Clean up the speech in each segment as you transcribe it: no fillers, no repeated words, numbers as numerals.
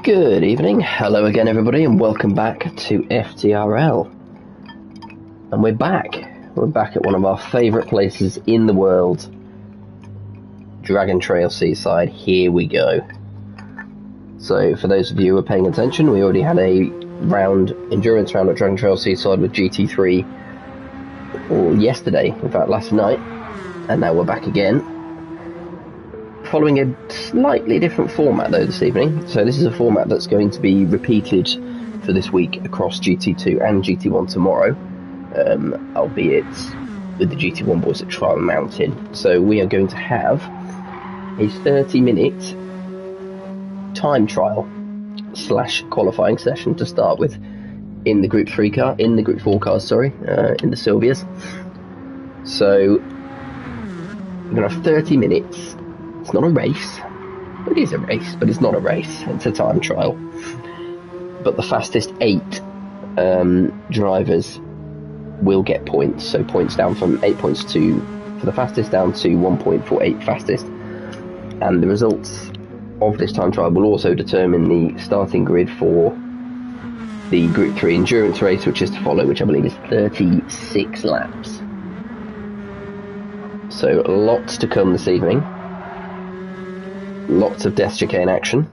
Good evening, hello again everybody, and welcome back to Ftrl. And we're back at one of our favourite places in the world, Dragon Trail Seaside. Here we go. So for those of you who are paying attention, we already had a endurance round at Dragon Trail Seaside with GT3 yesterday, in fact last night, and now we're back again. Following a slightly different format though this evening. So this is a format that's going to be repeated for this week across GT2 and GT1 tomorrow, albeit with the GT1 boys at Trial Mountain. So we are going to have a 30-minute time trial / qualifying session to start with in the Group 4 cars, in the Sylvias. So we're going to have 30 minutes. It's not a race. It is a race, but it's not a race. It's a time trial. But the fastest 8 drivers will get points. So points down from 8 points for the fastest down to 1.48 fastest. And the results of this time trial will also determine the starting grid for the Group 3 endurance race, which is to follow, which I believe is 36 laps. So lots to come this evening. Lots of death chicane action,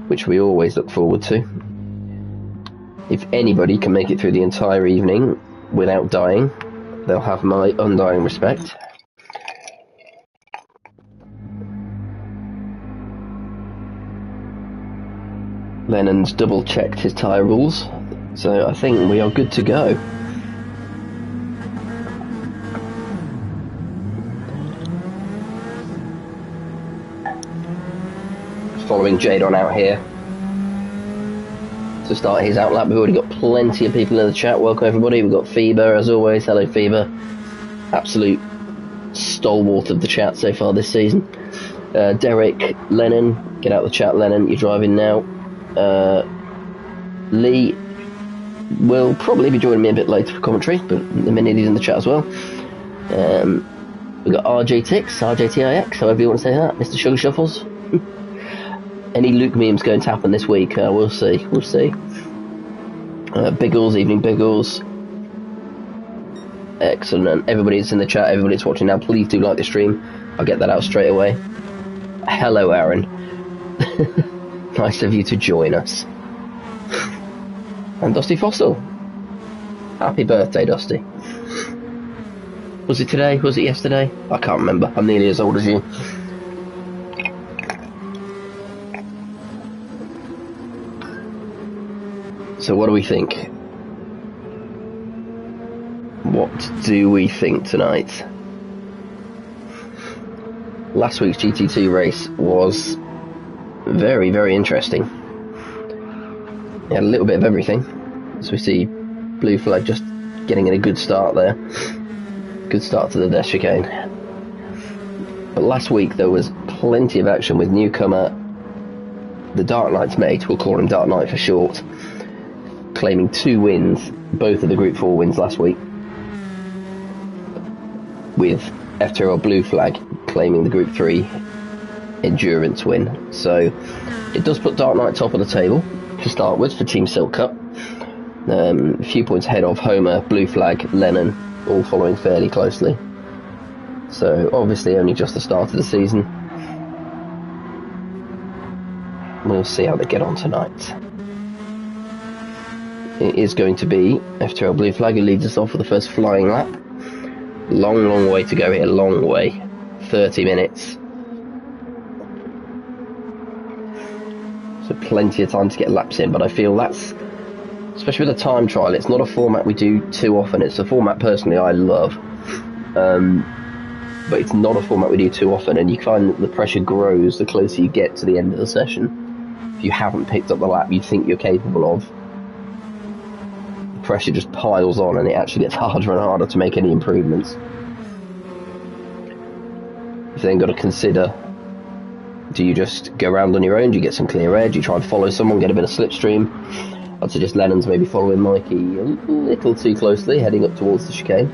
which we always look forward to. If anybody can make it through the entire evening without dying, they'll have my undying respect. Lennon's double checked his tyre rules, so I think we are good to go. Following Jadon out here to start his outlap. We've already got plenty of people in the chat. Welcome everybody. We've got Fever as always. Hello Fever, absolute stalwart of the chat so far this season. Derek, Lennon, get out of the chat Lennon, you're driving now. Lee will probably be joining me a bit later for commentary, but in a minute he's in the chat as well. We've got RJTix, RJTIX, however you want to say that, Mr. Sugar Shuffles. Any Luke memes going to happen this week? We'll see. Biggles, evening Biggles. Excellent. Everybody's in the chat, everybody's watching now. Please do like the stream. I'll get that out straight away. Hello, Aaron. Nice of you to join us. And Dusty Fossil. Happy birthday, Dusty. Was it today? Was it yesterday? I can't remember. I'm nearly as old as you. So what do we think? What do we think tonight? Last week's GT2 race was very, very interesting. It had a little bit of everything. So we see Blue Flag just getting in a good start there. Good start to the death chicane. But last week there was plenty of action with newcomer, the Dark Knight's mate, we'll call him Dark Knight for short, claiming 2 wins, both of the Group 4 wins last week, with Ftrl Blue Flag claiming the Group 3 endurance win. So it does put Dark Knight top of the table to start with for Team Silk Cup. A few points ahead of Homer, Blue Flag, Lennon, all following fairly closely. So obviously only just the start of the season. We'll see how they get on tonight. It is going to be Ftrl Blue Flag who leads us off for the first flying lap. Long way to go here, long way. 30 minutes. So plenty of time to get laps in, but I feel that's, especially with a time trial, it's not a format we do too often. It's a format personally I love. But it's not a format we do too often, and you find that the pressure grows the closer you get to the end of the session. If you haven't picked up the lap you think you're capable of, pressure just piles on and it actually gets harder and harder to make any improvements. You've then got to consider, do you just go around on your own, do you get some clear air, do you try and follow someone, get a bit of slipstream? I'd suggest Lennon's maybe following Mikey a little too closely, heading up towards the chicane.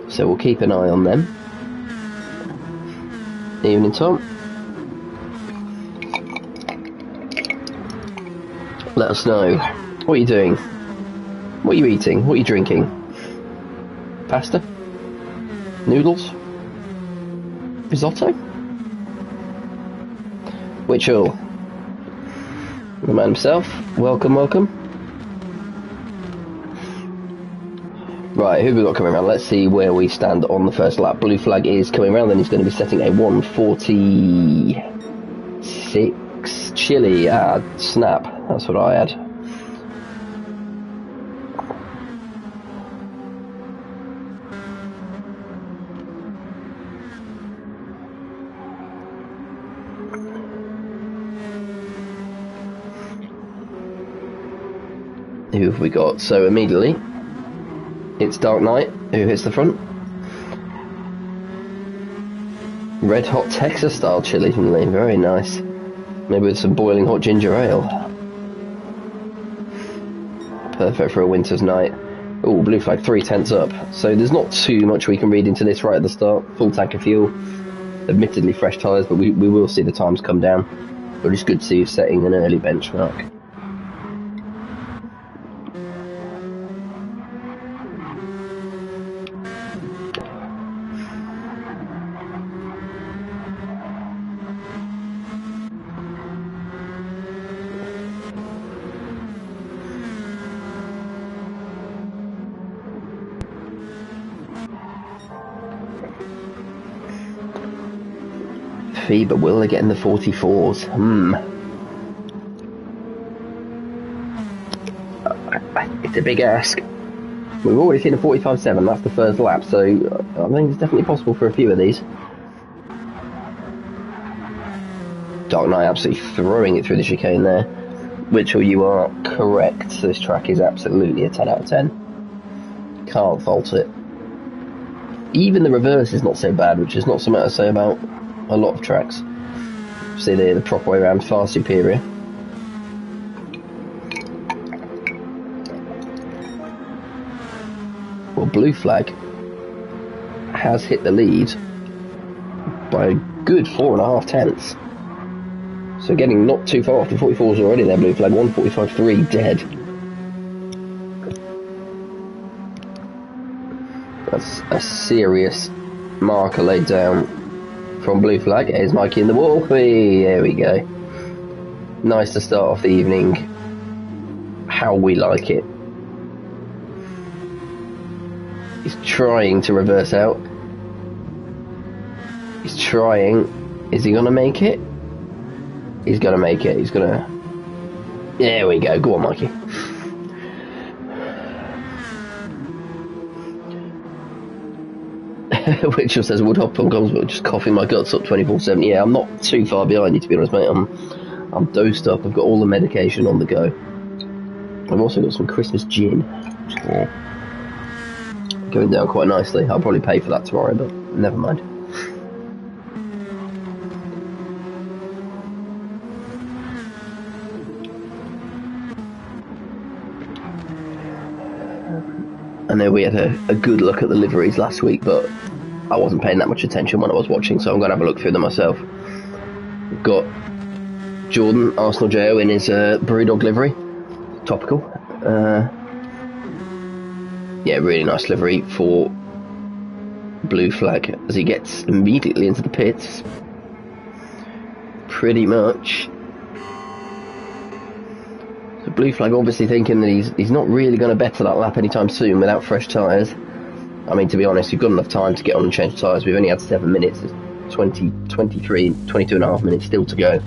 So we'll keep an eye on them. Evening, Tom. Let us know. What are you doing? What are you eating? What are you drinking? Pasta? Noodles? Risotto? Witchell. The man himself. Welcome, welcome. Right, who have we got coming around? Let's see where we stand on the first lap. Blue flag is coming around, and he's going to be setting a 1:46 chili. Snap. That's what I had. Who have we got? So immediately, it's Dark Knight who hits the front. Red hot Texas style chili from Lee, very nice. Maybe with some boiling hot ginger ale. Perfect for a winter's night. Oh, blue flag, 3/10 up. So there's not too much we can read into this right at the start. Full tank of fuel. Admittedly fresh tyres, but we will see the times come down. But it's good to see you setting an early benchmark. But will they get in the 44s? It's a big ask. We've already seen a 45.7, that's the first lap, so I think it's definitely possible for a few of these. Dark Knight absolutely throwing it through the chicane there. Which you are correct, this track is absolutely a 10 out of 10. Can't fault it. Even the reverse is not so bad, which is not something I say about a lot of tracks. See the proper way around, far superior. Well, blue flag has hit the lead by a good 4.5 tenths. So getting not too far off the 44s already there, blue flag, 1:45.3 dead. That's a serious marker laid down from blue flag. Here's Mikey in the wall. Hey, there we go. Nice to start off the evening how we like it. He's trying to reverse out. He's trying. Is he going to make it? He's going to make it. He's going to... There we go. Go on, Mikey. Which says Woodhop on comms, but just coughing my guts up 24/7. Yeah, I'm not too far behind you, to be honest, mate. I'm dosed up. I've got all the medication on the go. I've also got some Christmas gin. Going down quite nicely. I'll probably pay for that tomorrow, but never mind. I know we had a good look at the liveries last week, but I wasn't paying that much attention when I was watching, so I'm going to have a look through them myself. We've got Jordan, Arsenal JO, in his Brewdog livery. Topical. Yeah, really nice livery for blue flag as he gets immediately into the pits. Pretty much. So blue flag obviously thinking that he's not really going to better that lap anytime soon without fresh tyres. I mean, to be honest, you've got enough time to get on and change tyres. We've only had 7 minutes, 22 and a half minutes still to go.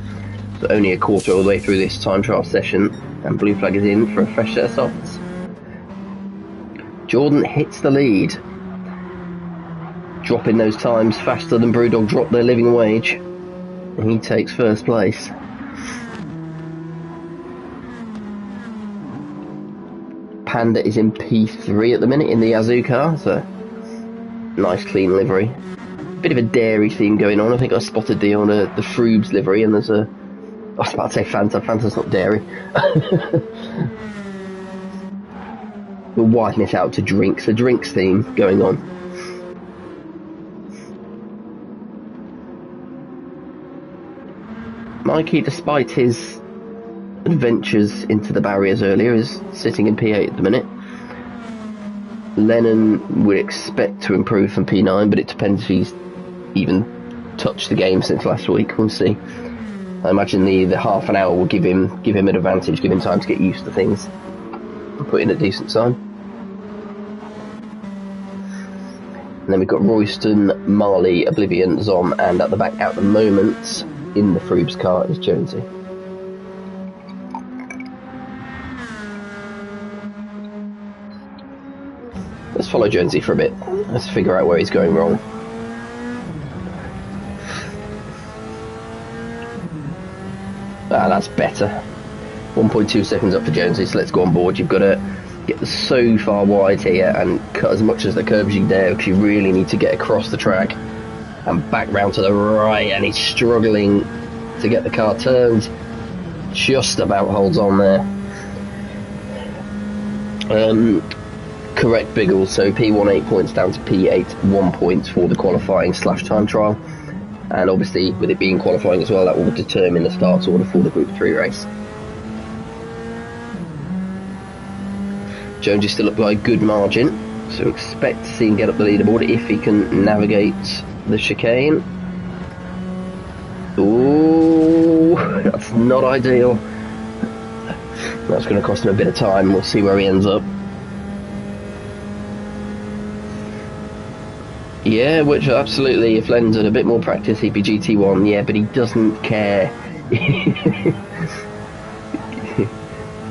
So only a quarter of the way through this time trial session, and blue flag is in for a fresh set of softs. Jordan hits the lead, dropping those times faster than Brewdog dropped their living wage. He takes first place. Panda is in P3 at the minute in the Yazoo car. It's a nice clean livery. Bit of a dairy theme going on. I think I spotted the Froobs livery, and there's a... I was about to say Fanta. Fanta's not dairy. We'll widen this out to drinks. A drinks theme going on. Mikey, despite his adventures into the barriers earlier, is sitting in P8 at the minute. Lennon would expect to improve from P9, but it depends if he's even touched the game since last week. We'll see. I imagine the half an hour will give him an advantage, give him time to get used to things, and put in a decent time. And then we've got Royston, Marley, Oblivion, Zom, and at the back at the moment in the Froobs car is Jonesy. Let's follow Jonesy for a bit. Let's figure out where he's going wrong. Ah, that's better. 1.2 seconds up for Jonesy, so let's go on board. You've got to get so far wide here and cut as much as the curves you dare, because you really need to get across the track and back round to the right, and he's struggling to get the car turned. Just about holds on there. Correct, Biggle. So P1 8 points down to P8 1 point for the qualifying / time trial, and obviously with it being qualifying as well, that will determine the start order for the Group 3 race. Jonesy still up by a good margin, so expect to see him get up the leaderboard if he can navigate the chicane. Ooh, that's not ideal. That's going to cost him a bit of time. We'll see where he ends up. Yeah, which absolutely, if Len's had a bit more practice, he'd be GT1, yeah, but he doesn't care.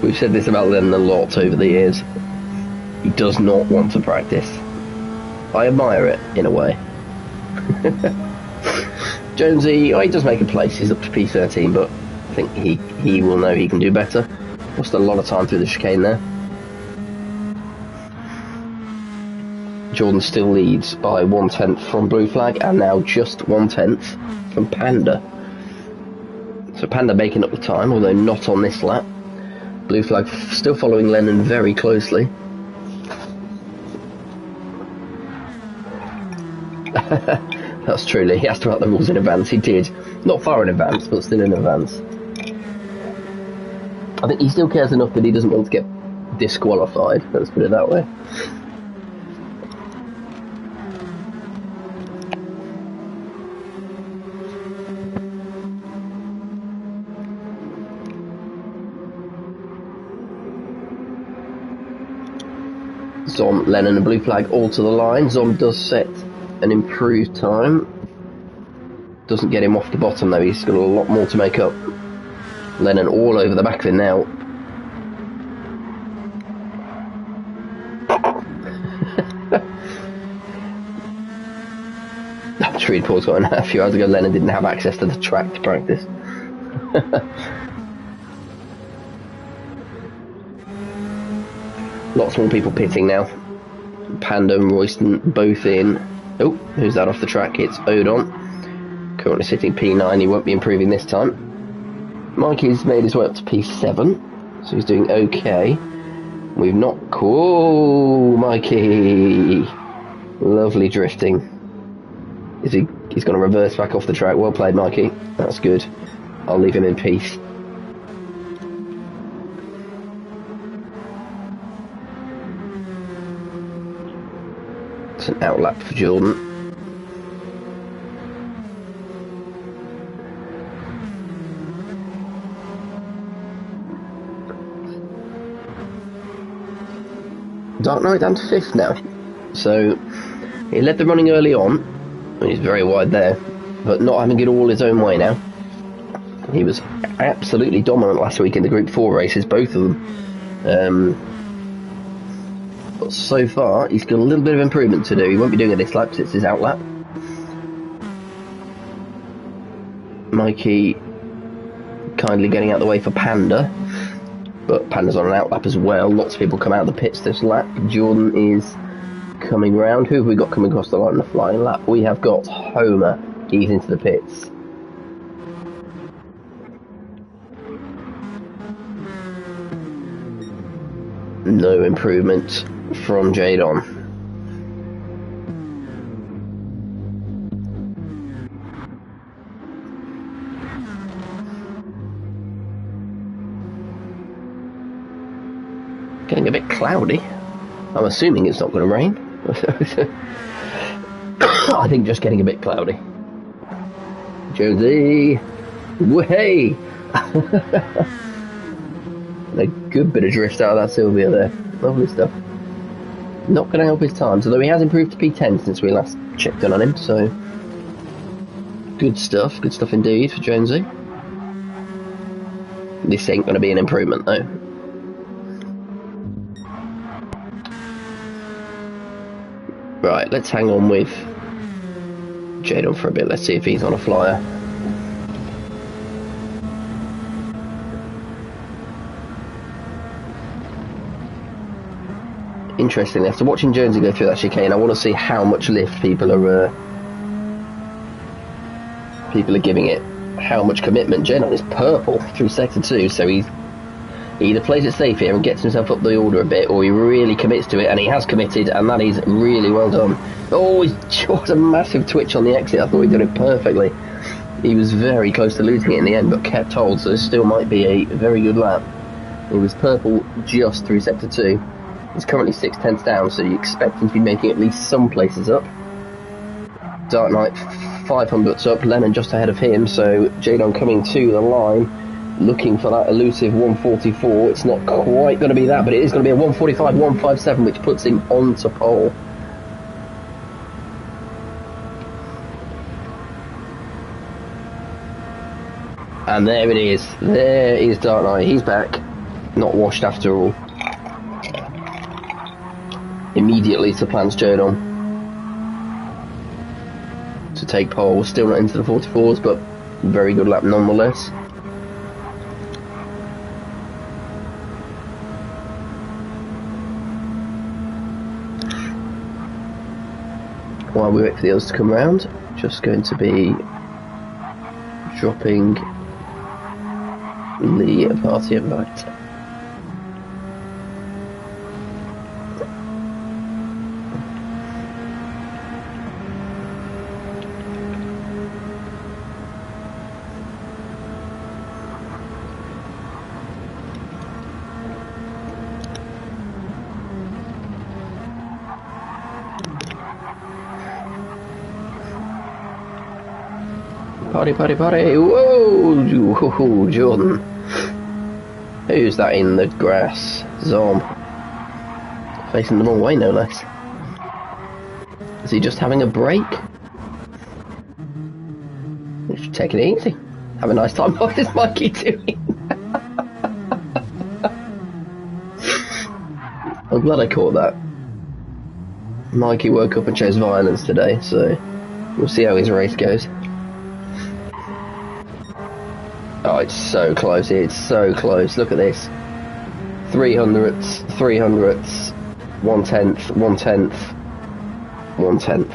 We've said this about Len a lot over the years. He does not want to practice. I admire it, in a way. Jonesy, he does make a place, he's up to P13, but I think he will know he can do better. Lost a lot of time through the chicane there. Jordan still leads by 1/10 from Blue Flag, and now just 1/10 from Panda. So Panda making up the time, although not on this lap. Blue Flag still following Lennon very closely. That's truly, he asked about the rules in advance. He did. Not far in advance, but still in advance. I think he still cares enough that he doesn't want to get disqualified, let's put it that way. Zom, Lennon and Blue Flag all to the line. Zom does set an improved time. Doesn't get him off the bottom though, he's got a lot more to make up. Lennon all over the back of him now. I'm just reading Paul's got a few hours ago, Lennon didn't have access to the track to practice. Lots more people pitting now. Panda and Royston both in. Oh, who's that off the track? It's Odon. Currently sitting P9, he won't be improving this time. Mikey's made his way up to P7, so he's doing okay. We've not... Cool, Mikey! Lovely drifting. He's going to reverse back off the track. Well played, Mikey. That's good. I'll leave him in peace. It's an outlap for Jordan. Dark Knight down to 5th now. So he led the running early on, and he's very wide there, but not having it all his own way now. He was absolutely dominant last week in the Group 4 races, both of them. But so far, he's got a little bit of improvement to do. He won't be doing it this lap, because it's his outlap. Mikey kindly getting out of the way for Panda, but Panda's on an outlap as well. Lots of people come out of the pits this lap. Jordan is coming round. Who have we got coming across the line in the flying lap? We have got Homer. He's into the pits. No improvement from Jadon. getting a bit cloudy. I'm assuming it's not going to rain. I think just getting a bit cloudy. Jonesy! Way! A good bit of drift out of that Sylvia there. Lovely stuff. Not going to help his times, although he has improved to P10 since we last checked in on him, so good stuff indeed for Jonesy. This ain't going to be an improvement though. Right, let's hang on with Jadon for a bit. Let's see if he's on a flyer. Interestingly, after watching Jonesy go through that chicane, I want to see how much lift people are giving it. How much commitment. Jadon is purple through sector 2, so he either plays it safe here and gets himself up the order a bit, or he really commits to it, and he has committed, and that is really well done. Oh, he's just a massive twitch on the exit. I thought he did it perfectly. He was very close to losing it in the end, but kept hold, so this still might be a very good lap. He was purple just through sector 2. He's currently 6/10 down, so you expect him to be making at least some places up. Dark Knight 500ths up, Lennon just ahead of him, so Jadon coming to the line, looking for that elusive 144. It's not quite going to be that, but it is going to be a 145, 157, which puts him onto pole. And there it is. There is Dark Knight. He's back. Not washed after all. Immediately supplants Jadon to take pole. Still not into the 44s, but very good lap nonetheless. While we wait for the others to come round, just going to be dropping the party invite. Party, whoa, Jordan. Who's that in the grass? Zom. Facing the wrong way, no less. Is he just having a break? You should take it easy. Have a nice time. What is Mikey doing? I'm glad I caught that. Mikey woke up and chose violence today, so we'll see how his race goes. Oh, it's so close, it's so close. Look at this. 300ths, 1/10, 1/10, 1/10.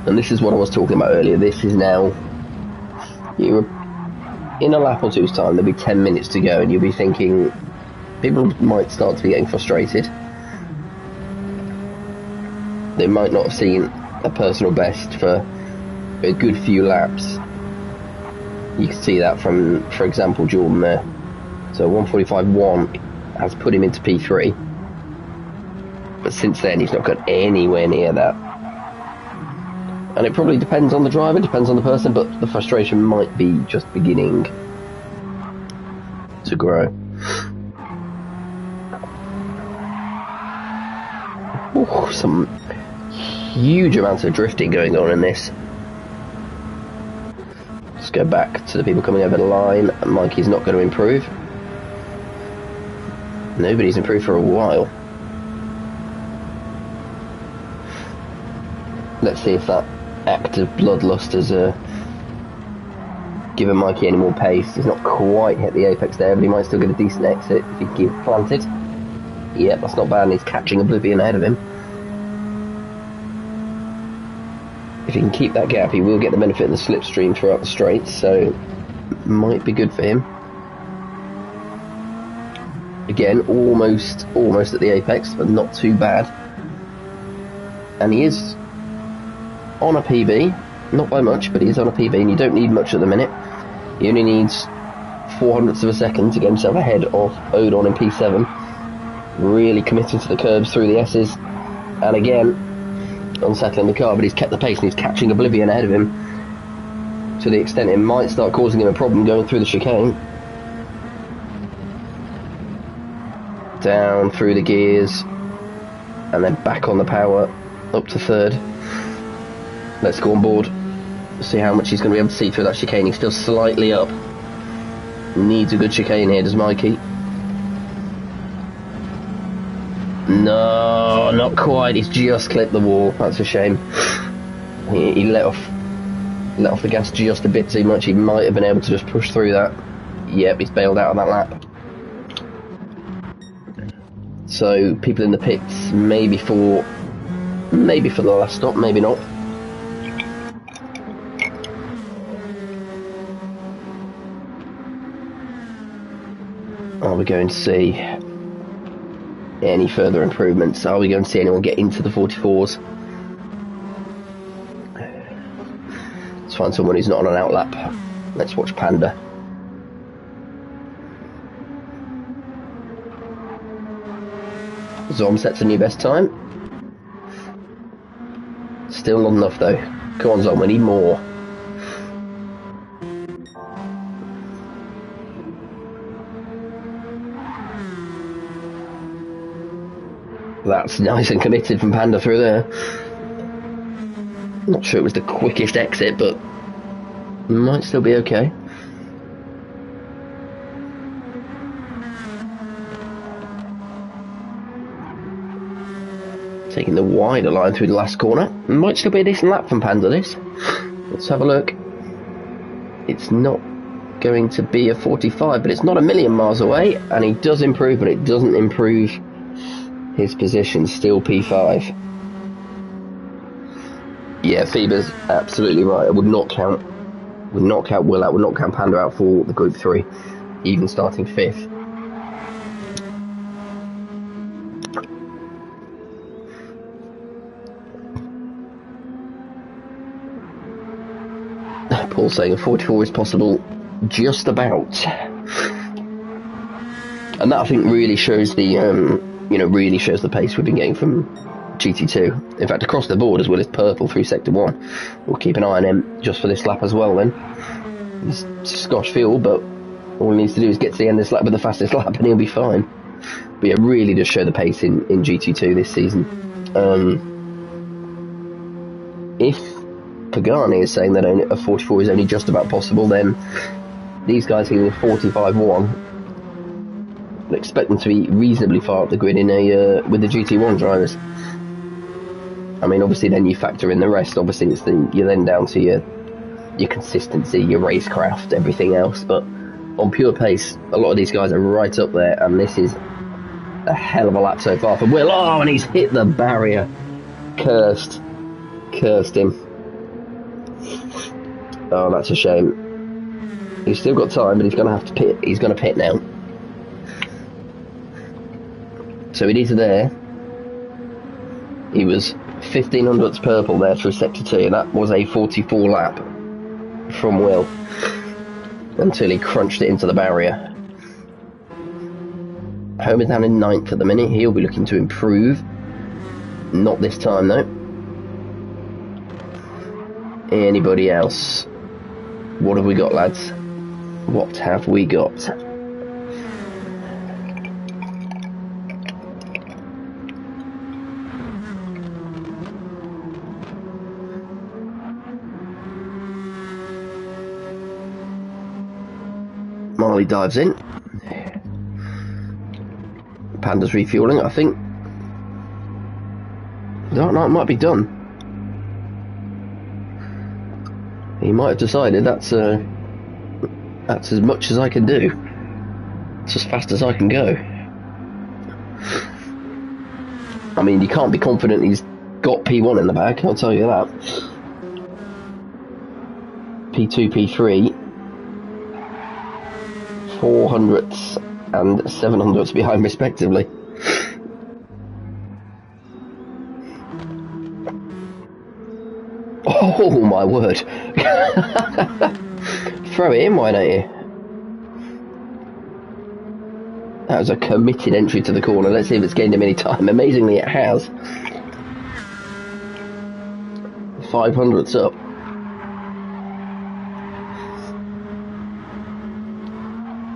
And this is what I was talking about earlier. This is now, you're in a lap or two's time, there'll be 10 minutes to go, and you'll be thinking, people might start to be getting frustrated. They might not have seen a personal best for a good few laps. You can see that from, for example, Jordan there. So 145.1 has put him into P3. But since then, he's not got anywhere near that. And it probably depends on the driver, depends on the person, but the frustration might be just beginning to grow. Ooh, some huge amounts of drifting going on in this. Let's go back to the people coming over the line. Mikey's not going to improve. Nobody's improved for a while. Let's see if that act of bloodlust has given Mikey any more pace. He's not quite hit the apex there, but he might still get a decent exit if he can keep planted. Yep, that's not bad, and he's catching Oblivion ahead of him. If he can keep that gap, he will get the benefit of the slipstream throughout the straight, so might be good for him. Again, almost at the apex, but not too bad. And he is on a PB, Not by much, but he's on a PB, and you don't need much at the minute. He only needs 0.04 of a second to get himself ahead of Odon in P7. Really committing to the curbs through the S's, and again unsettling the car, but he's kept the pace and he's catching Oblivion ahead of him to the extent it might start causing him a problem going through the chicane. Down through the gears and then back on the power up to third. Let's go on board, see how much he's going to be able to see through that chicane. He's still slightly up, needs a good chicane here, does Mikey. No, not quite. He's just clipped the wall. That's a shame. He let off the gas just a bit too much. He might have been able to just push through that. Yep, he's bailed out of that lap. So people in the pits, maybe for the last stop, maybe not. Are we going to see any further improvements? Are we going to see anyone get into the 44s? Let's find someone who's not on an outlap. Let's watch Panda. Zom sets a new best time. Still not enough though. Come on Zom, we need more. That's nice and committed from Panda through there. Not sure it was the quickest exit, but might still be okay. Taking the wider line through the last corner. Might still be a decent lap from Panda this. Let's have a look. It's not going to be a 45, but it's not a million miles away, and he does improve, but it doesn't improve his position. Still P5. Yeah, Phoebe's absolutely right. I would not count Will out, would not count Panda out for the Group 3, even starting 5th. Paul saying a 44 is possible, just about. And that I think really shows the really shows the pace we've been getting from GT2. In fact, across the board, as well as Purple through Sector 1. We'll keep an eye on him just for this lap as well then. It's Scotch fuel, but all he needs to do is get to the end of this lap with the fastest lap and he'll be fine. But yeah, really does show the pace in GT2 this season. If Pagani is saying that a 44 is only just about possible, then these guys hitting a 45-1, I expect them to be reasonably far up the grid in with the GT1 drivers. I mean, obviously then you factor in the rest. Obviously you're then down to your consistency, your racecraft, everything else. But on pure pace, a lot of these guys are right up there, and this is a hell of a lap so far for Will. Oh, and he's hit the barrier. Cursed him. Oh, that's a shame. He's still got time, but he's going to have to pit. He's going to pit now. So it is there. He was 1500ths purple there through Sector 2, and that was a 44 lap from Will until he crunched it into the barrier. Homer's down in 9th at the minute. He'll be looking to improve. Not this time though. Anybody else? What have we got, lads? What have we got? Marley dives in. Panda's refueling, I think. No, it might be done. He might have decided that's as much as I can do. It's as fast as I can go. I mean, you can't be confident he's got P1 in the bag, I'll tell you that. P2, P3. 400ths and 700ths behind respectively. Oh, Oh my word. Throw it in, why don't you? That was a committed entry to the corner. Let's see if it's gained him any time. Amazingly, it has. 500's up.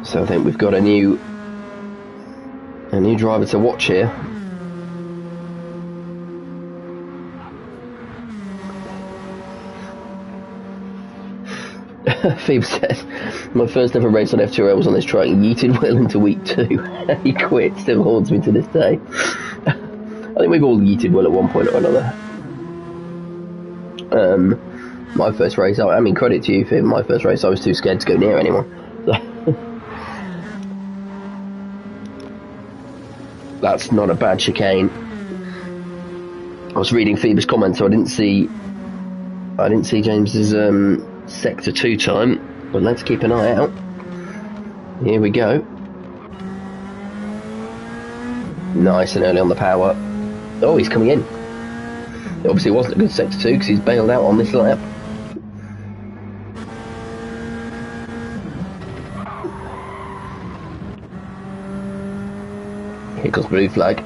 So I think we've got a new driver to watch here. Phoebe says, my first ever race on F2 was on this track, yeeted well into week 2. He quit, still haunts me to this day. I think we've all yeeted well at one point or another. My first race, I mean, credit to you, Phoebe, my first race I was too scared to go near anyone. That's not a bad chicane. I was reading Phoebe's comments, so I didn't see James's Sector 2 time, but let's keep an eye out. Here we go. Nice and early on the power. Oh, he's coming in. It obviously wasn't a good Sector 2 because he's bailed out on this lap. Here comes blue flag.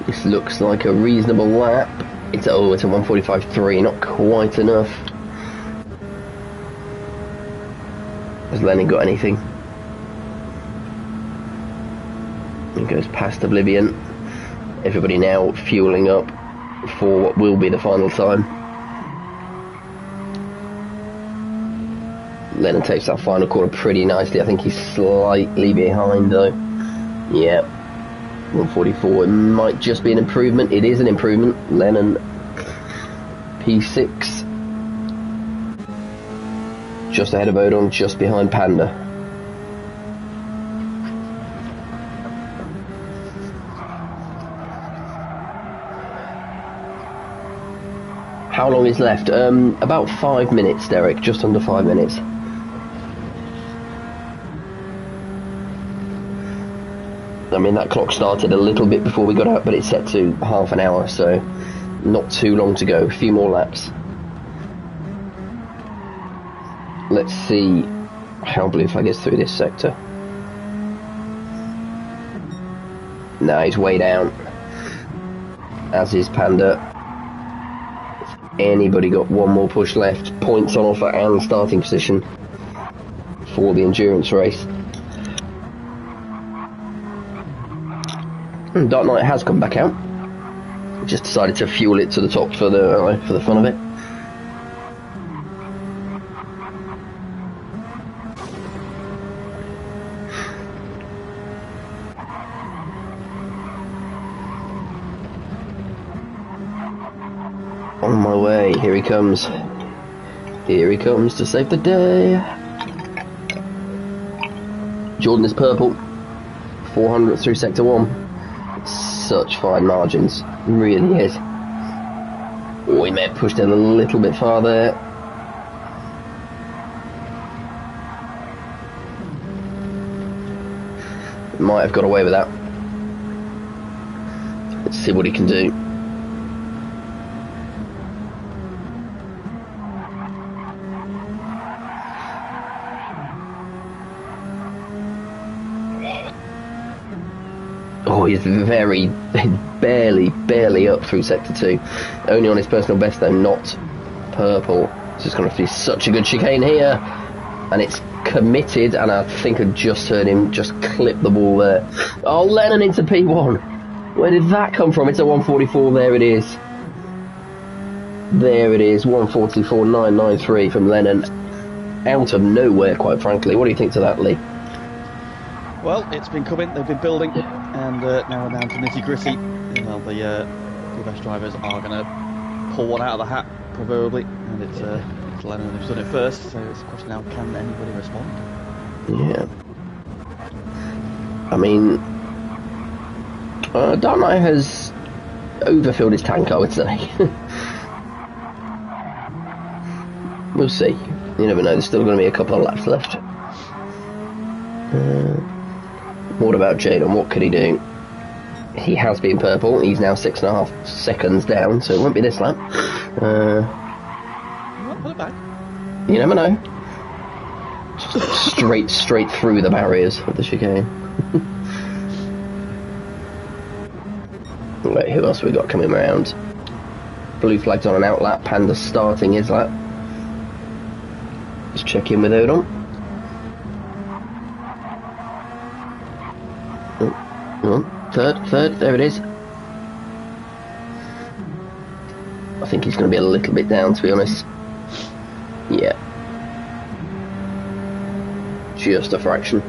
This looks like a reasonable lap. It's a 1:45.3, not quite enough. Has Lennon got anything? He goes past Oblivion. Everybody now fueling up for what will be the final time. Lennon takes that final corner pretty nicely. I think he's slightly behind though. Yeah, 1:44. It might just be an improvement. It is an improvement. Lennon P6. Just ahead of Odon, just behind Panda. How long is left? About 5 minutes, Derek. Just under 5 minutes. I mean, that clock started a little bit before we got out, but it's set to half an hour, so not too long to go. A few more laps. Let's see how blue flag gets through this sector. No, he's way down. As is Panda. If anybody got one more push left, points on offer and starting position for the endurance race. Dark Knight has come back out. Just decided to fuel it to the top for the fun of it. On my way, here he comes. Here he comes to save the day. Jordan is purple. 400 through sector 1. Such fine margins, really is. Oh, he may have pushed it a little bit far there. Might have got away with that. Let's see what he can do. Oh, he's very, barely up through sector 2. Only on his personal best though, not purple. So it's going to be such a good chicane here. And it's committed, and I think I just heard him just clip the ball there. Oh, Lennon into P1. Where did that come from? It's a 1:44, there it is. There it is, 1:44.993 from Lennon. Out of nowhere, quite frankly. What do you think to that, Lee? Well, it's been coming, they've been building, and now we're down to nitty gritty. Well, the best drivers are going to pull one out of the hat, proverbially, and it's Lennon who's done it first, so it's a question now, can anybody respond? Yeah. I mean, Dark Knight has overfilled his tank, I would say. We'll see. You never know, there's still going to be a couple of laps left. What about Jadon? What could he do? He has been purple. He's now 6.5 seconds down, so it won't be this lap. Put it back. You never know. Just straight through the barriers of the chicane. Wait, who else we got coming around? Blue flag's on an out lap. Panda starting his lap. Just check in with Odon. Third, there it is. I think he's going to be a little bit down, to be honest. Yeah. Just a fraction.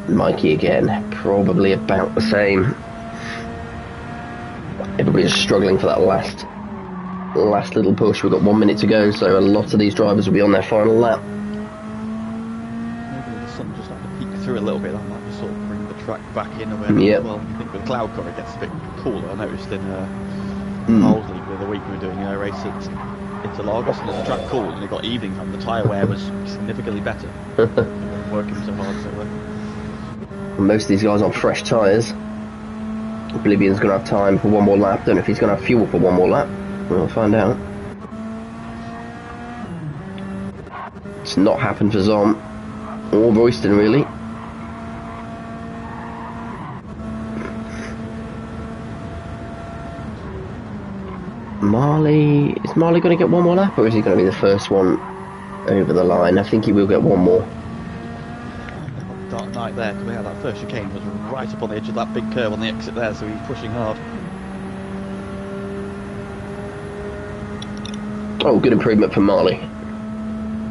Mikey again, probably about the same. Everybody's struggling for that last little push. We've got 1 minute to go, so a lot of these drivers will be on their final lap. Maybe the sun just starting to peek through a little bit. That might just sort of bring the track back in a bit. Yep. Well, I think with cloud cover it gets a bit cooler. I noticed in Mosley the week we were doing a race at Interlagos, and as the track cooled and it got evening time, the tyre wear was significantly better. Working so hard, so most of these guys on fresh tyres. Oblivion's going to have time for one more lap. Don't know if he's going to have fuel for one more lap. We'll find out. It's not happened for Zom or Royston, really. Is Marley going to get one more lap, or is he going to be the first one over the line? I think he will get one more. Dark Knight there, because that first chicane was right up on the edge of that big curve on the exit there, so he's pushing hard. Oh, good improvement from Marley.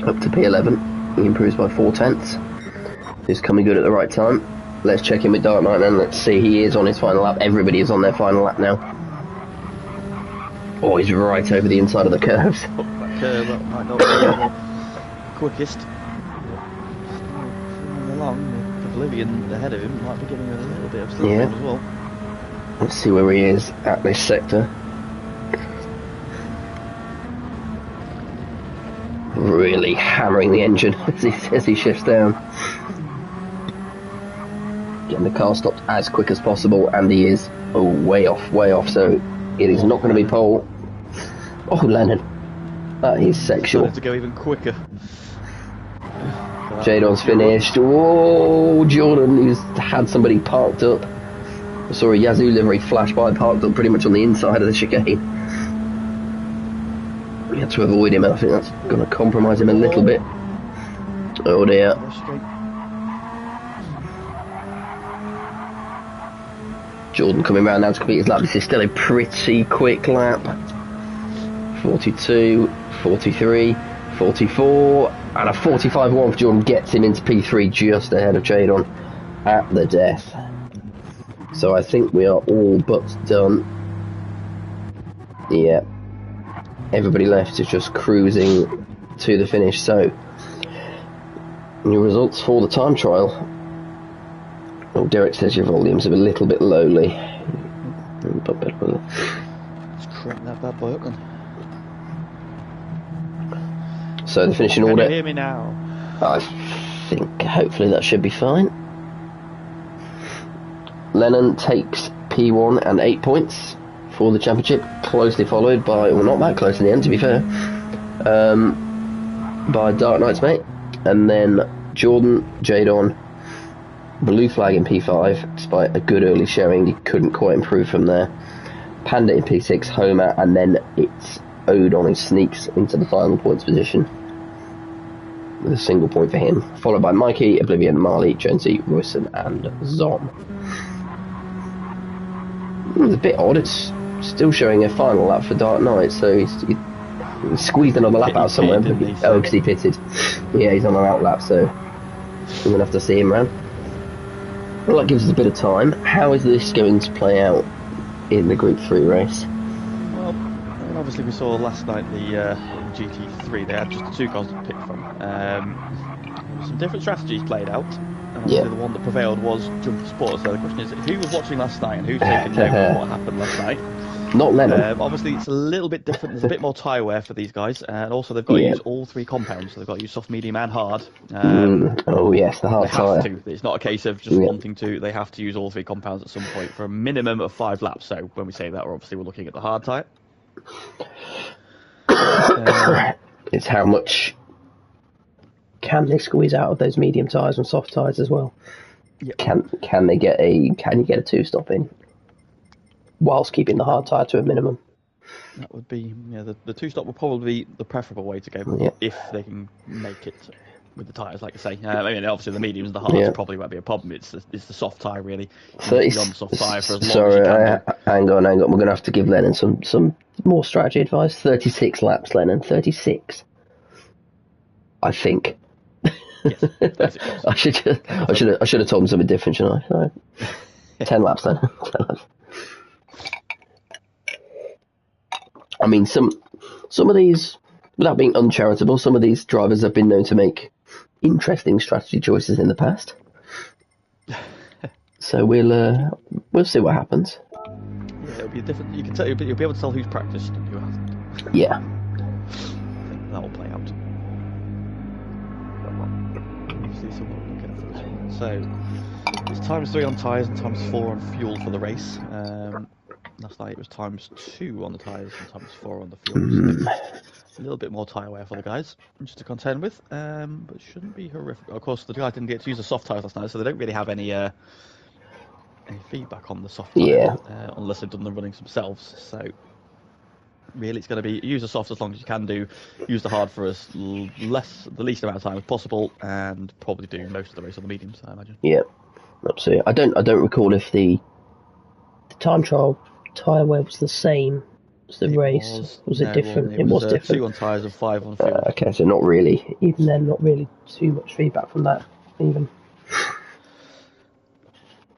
Up to P11. He improves by 4/10. He's coming good at the right time. Let's check in with Dark Knight then. Let's see, he is on his final lap. Everybody is on their final lap now. Oh, he's right over the inside of the curves. That curve, that might not be the quickest. Along, Oblivion ahead of him might be getting a little bit of stuff as well. Let's see where he is at this sector. Really hammering the engine as he shifts down. Getting the car stopped as quick as possible, and he is way off, so it is not going to be pole. Oh, Lennon. That is sexual. To go even quicker. Jadon's finished. Oh, Jordan, who's had somebody parked up. I saw a Yazoo livery flash by, parked up pretty much on the inside of the chicane. We had to avoid him, and I think that's going to compromise him a little bit. Oh dear. Jordan coming round now to complete his lap. This is still a pretty quick lap. 42, 43, 44, and a 45-1 for Jordan gets him into P3 just ahead of Jadon at the death. So I think we are all but done. Yeah. Everybody left is just cruising to the finish. So, new results for the time trial. Oh, Derek says your volumes are a little bit lowly. Let's crank that bad boy up then. So the finishing order. Can you hear me now? I think hopefully that should be fine. Lennon takes P1 and 8 points for the championship, closely followed by, well, not that close in the end to be fair, by Dark Knight's mate, and then Jordan, Jadon, Blue Flag in P5, despite a good early showing, he couldn't quite improve from there. Panda in P6, Homer, and then it's Odon who sneaks into the final points position with a single point for him, followed by Mikey, Oblivion, Marley, Jonesy, Royston, and Zom. It's a bit odd, it's still showing a final lap for Dark Knight, so he squeezed another lap out somewhere. Because he pitted. Yeah, he's on an out lap, so we're going to have to see him round. Well, that gives us a bit of time. How is this going to play out in the Group 3 race? Well, obviously we saw last night the GT3, they had just the 2 cars to pick from. Some different strategies played out, and obviously the one that prevailed was Jump Sport. So the question is, who was watching last night and who's taking note of what happened last night? Not lemon. Obviously, it's a little bit different. There's a bit more tyre wear for these guys, and also they've got to Yeah. use all 3 compounds. So they've got to use soft, medium, and hard. Oh yes, the They hard have tyre. to. It's not a case of just Yeah. wanting to. They have to use all 3 compounds at some point for a minimum of 5 laps. So when we say that, we're looking at the hard tyre. It's how much can they squeeze out of those medium tyres and soft tyres as well? Yep. Can you get a 2-stop in whilst keeping the hard tyre to a minimum? That would be the 2-stop would probably be the preferable way to go if they can make it with the tyres, like I say. I mean, obviously the mediums and the hards probably won't be a problem. It's the soft tyre really. You need to be on the soft tyre for as long as you can. Hang on. We're going to have to give Lennon some more strategy advice. 36 laps, Lennon. 36. I think. Yes, 36 laps. I should have told him something different, shouldn't I? 10 laps then. 10 laps. I mean, some of these, without being uncharitable, some of these drivers have been known to make interesting strategy choices in the past. So we'll see what happens. Yeah, it'll be different. You can tell, but you'll be able to tell who's practiced and who hasn't. Yeah. I think that will play out. Obviously, so we'll look at this one. So it's times 3 on tyres and times 4 on fuel for the race. Last night it was times 2 on the tyres and times 4 on the fuel. So a little bit more tyre wear for the guys, just to contend with, but shouldn't be horrific. Of course, the guys didn't get to use the soft tyres last night, so they don't really have any feedback on the soft tyre, unless they've done the runnings themselves. So really, it's going to be use the soft as long as you can do, use the hard for the least amount of time as possible, and probably do most of the race on the mediums, I imagine. Yeah, absolutely. I don't recall if the time trial tyre wear was the same as the race. Was it different? It was different. 2 on tyres and 5 on fuel. Okay, so not really. Even then, not really too much feedback from that. Even.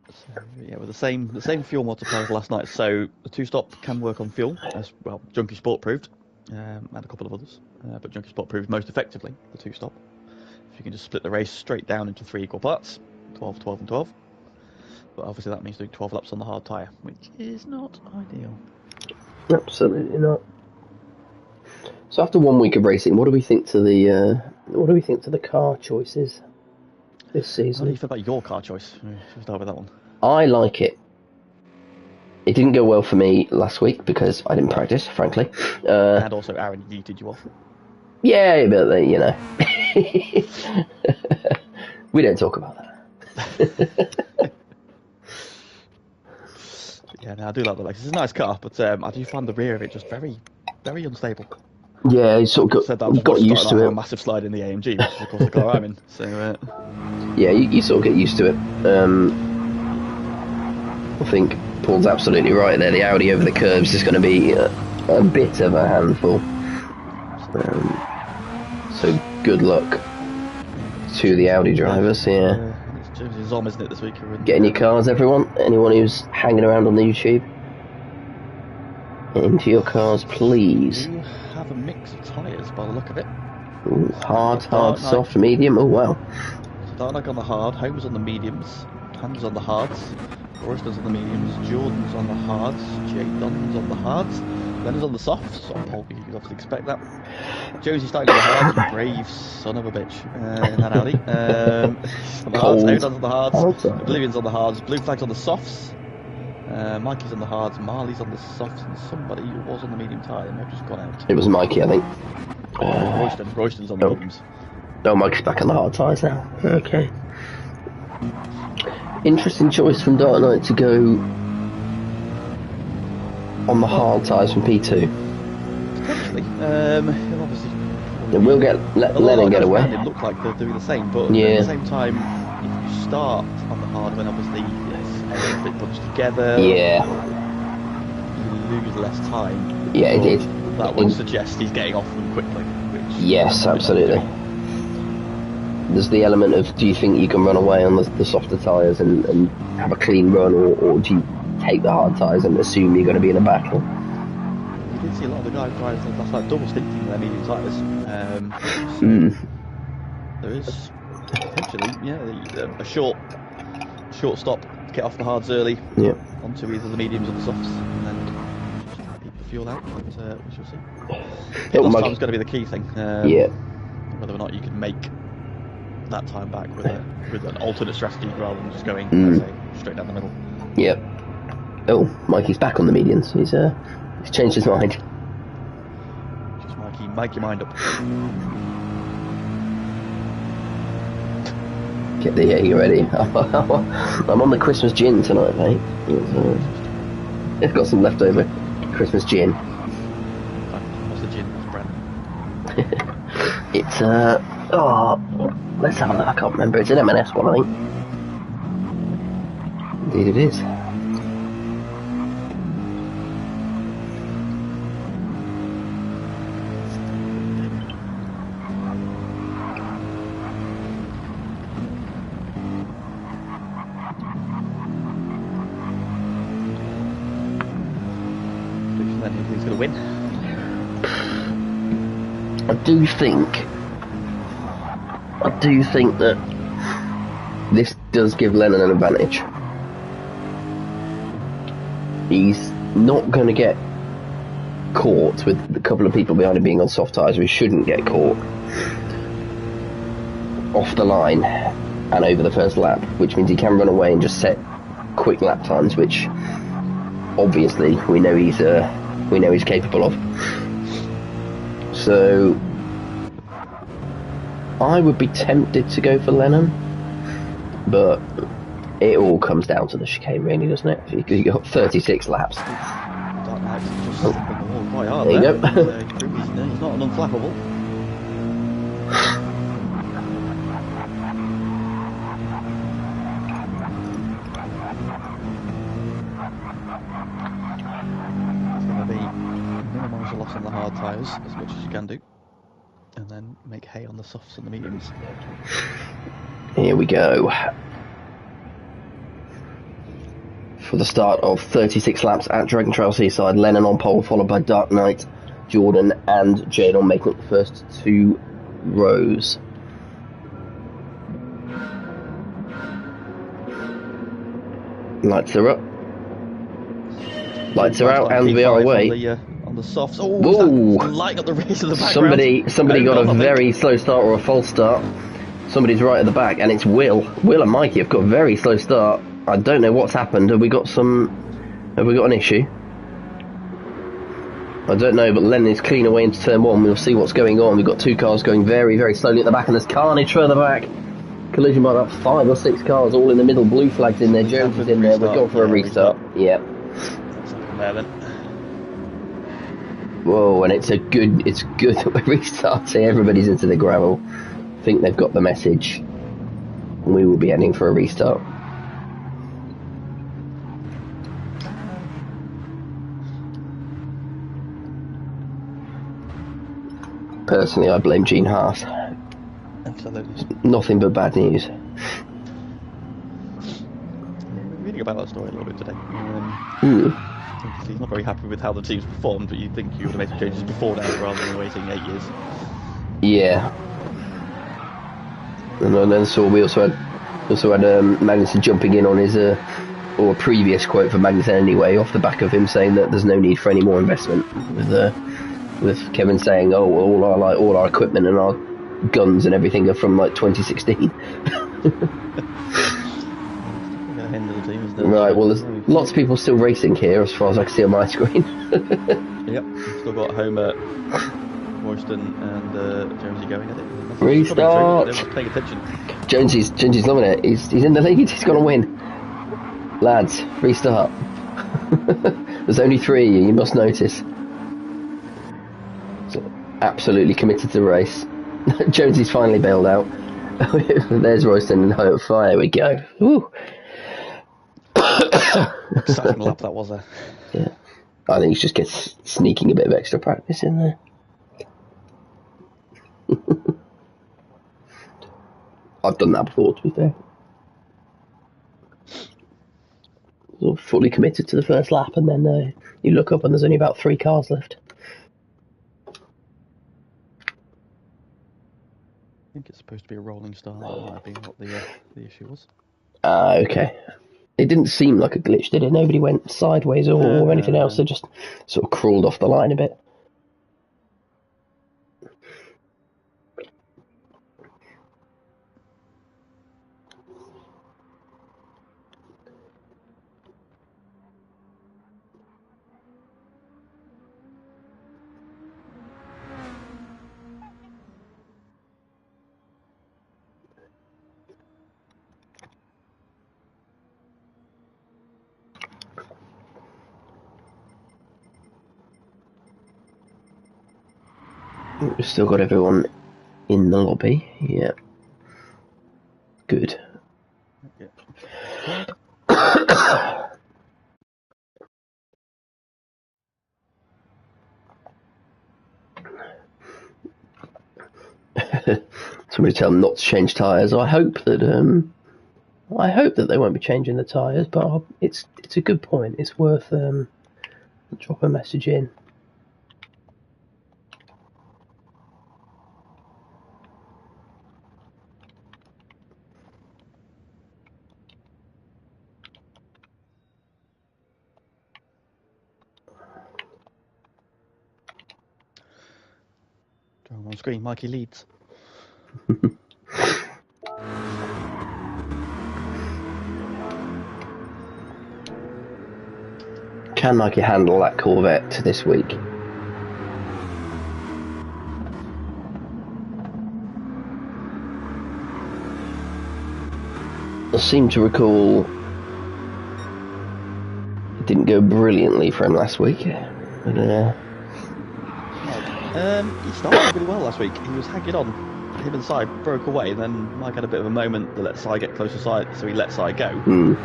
So, yeah, with the same fuel multipliers last night. So the 2-stop can work on fuel, as well. Junkie Sport proved, and a couple of others. But Junkie Sport proved most effectively the 2-stop. If you can just split the race straight down into 3 equal parts, 12, 12, and 12. But obviously that means doing 12 laps on the hard tyre, which is not ideal. Absolutely not. So after 1 week of racing, what do we think to the car choices this season? How do you feel about your car choice? We'll start with that one. I like it. It didn't go well for me last week because I didn't practice, frankly. And also Aaron yeeted you off. Yeah, but you know, we don't talk about that. Yeah, no, I do like the Lexus. It's a nice car, but I do find the rear of it just very, very unstable. Yeah, you sort of got used to it. A massive slide in the AMG, which is of course the car I'm in. So yeah, you sort of get used to it. I think Paul's absolutely right there. The Audi over the curbs is going to be a bit of a handful. So good luck to the Audi drivers. Yeah. It's Zom, isn't it, this week? Get in your cars, everyone. Anyone who's hanging around on the YouTube, into your cars, please. You have a mix of tyres by the look of it. Ooh, hard, soft, medium. Oh wow. So Darnag on the hard, Holmes on the mediums, Hans on the hards, Royston's on the mediums, Jordan's on the hards, Jay Don's on the hards, Leonard's on the softs. On pole, you can obviously expect that. Josie's starting on the hards, you brave son of a bitch. In that Audi. On the hards, Odon's on the hards, Oblivion's on the hards, Blue Flag's on the softs, Mikey's on the hards, Marley's on the softs, and somebody who was on the medium tyre and they've just gone out. It was Mikey, I think. Royston's on the mediums. Oh, Mikey's back on the hard tyres now. Okay. Interesting choice from Dark Knight to go on the hard tyres from P2. Potentially. Obviously. We'll let him get away. It look like they're doing the same, but at the same time, if you start on the hard when obviously it's a bit bunched together, you lose less time. Yeah, it did. That would suggest he's getting off them quickly. Yes, absolutely. There's the element of, do you think you can run away on the softer tyres and have a clean run, or do you take the hard tyres and assume you're going to be in a battle? You did see a lot of the guys drive that's like double stinking their medium tyres. There is potentially, a short stop, get off the hards early, onto either the mediums or the softs, and then fuel out, but we shall see. Oh, Last Mike. time's going to be the key thing. Yeah. Whether or not you can make that time back with an alternate strategy rather than just going, let's say, straight down the middle. Yep. Oh, Mikey's back on the medians. He's changed his mind. Just Mike your mind up. Get the egg ready. I'm on the Christmas gin tonight, mate. I've got some leftover Christmas gin. What's the gin? What's brand? It's let's have a look. I can't remember. It's an M&S one, I think. Indeed, it is. Who's going to win? I do think that this does give Lennon an advantage. He's not going to get caught with a couple of people behind him being on soft tyres, or he shouldn't get caught off the line and over the first lap, which means he can run away and just set quick lap times, which obviously we know he's capable of. So I would be tempted to go for Lennon, but it all comes down to the chicane, really, doesn't it? You got 36 laps. Dark Knight's just the wall quite hard there you there. go. He's not an unflappable. It's going to be minimise the loss on the hard tyres as much as you can do, and then make hay on the softs and the mediums. Here we go. For the start of 36 laps at Dragon Trail Seaside, Lennon on pole, followed by Dark Knight, Jordan and Jadon making up the first two rows. Lights are up. Lights are out, and we are away. On the softs. Oh, light up the race of the background. Somebody got a very slow start or a false start. Somebody's right at the back, and it's Will. Will and Mikey have got a very slow start. I don't know what's happened. Have we got an issue? I don't know, but Lennon is clean away into turn one. We'll see what's going on. We've got two cars going very, very slowly at the back, and there's carnage further back. Collision by about 5 or 6 cars, all in the middle. Blue flags in there. Jones is in there. We've gone for a restart. Yeah. There then. Whoa, and it's good that we restart. See, everybody's into the gravel. I think they've got the message. We will be heading for a restart. Personally, I blame Gene Haas. Absolutely. Nothing but bad news. Reading about that story a little bit today. He's not very happy with how the team's performed, but you'd think you would have made some changes before now rather than waiting 8 years. Yeah. And then we also had Magnussen jumping in on his or a previous quote from Magnussen anyway, off the back of him saying that there's no need for any more investment, with Kevin saying, "Oh, all our equipment and our guns and everything are from like 2016." Right, well, there's lots of people still racing here, as far as I can see on my screen. Yep, we've still got Homer, Royston, and Jonesy going at it. Restart! They're not paying attention. Jonesy's loving it. He's in the lead. He's going to win. Lads, restart. There's only 3 of you. You must notice. So, absolutely committed to the race. Jonesy's finally bailed out. There's Royston and Hope. There we go. Woo. Exciting lap that was there. Yeah, I think he just gets sneaking a bit of extra practice in there. I've done that before, to be fair. Sort of fully committed to the first lap, and then you look up and there's only about 3 cars left. I think it's supposed to be a rolling start. That might be what the issue was. Okay. It didn't seem like a glitch, did it? Nobody went sideways or anything else. They just sort of crawled off the line a bit. We've still got everyone in the lobby. Yeah. Good. Somebody tell them not to change tyres. I hope that they won't be changing the tyres, but it's a good point. It's worth drop a message in. On screen, Mikey leads. Can Mikey handle that Corvette this week? I seem to recall it didn't go brilliantly for him last week. But, he started really well last week. He was hanging on. Him and Side broke away, then Mike had a bit of a moment to let Side get close to Side, so he let Side go. Kind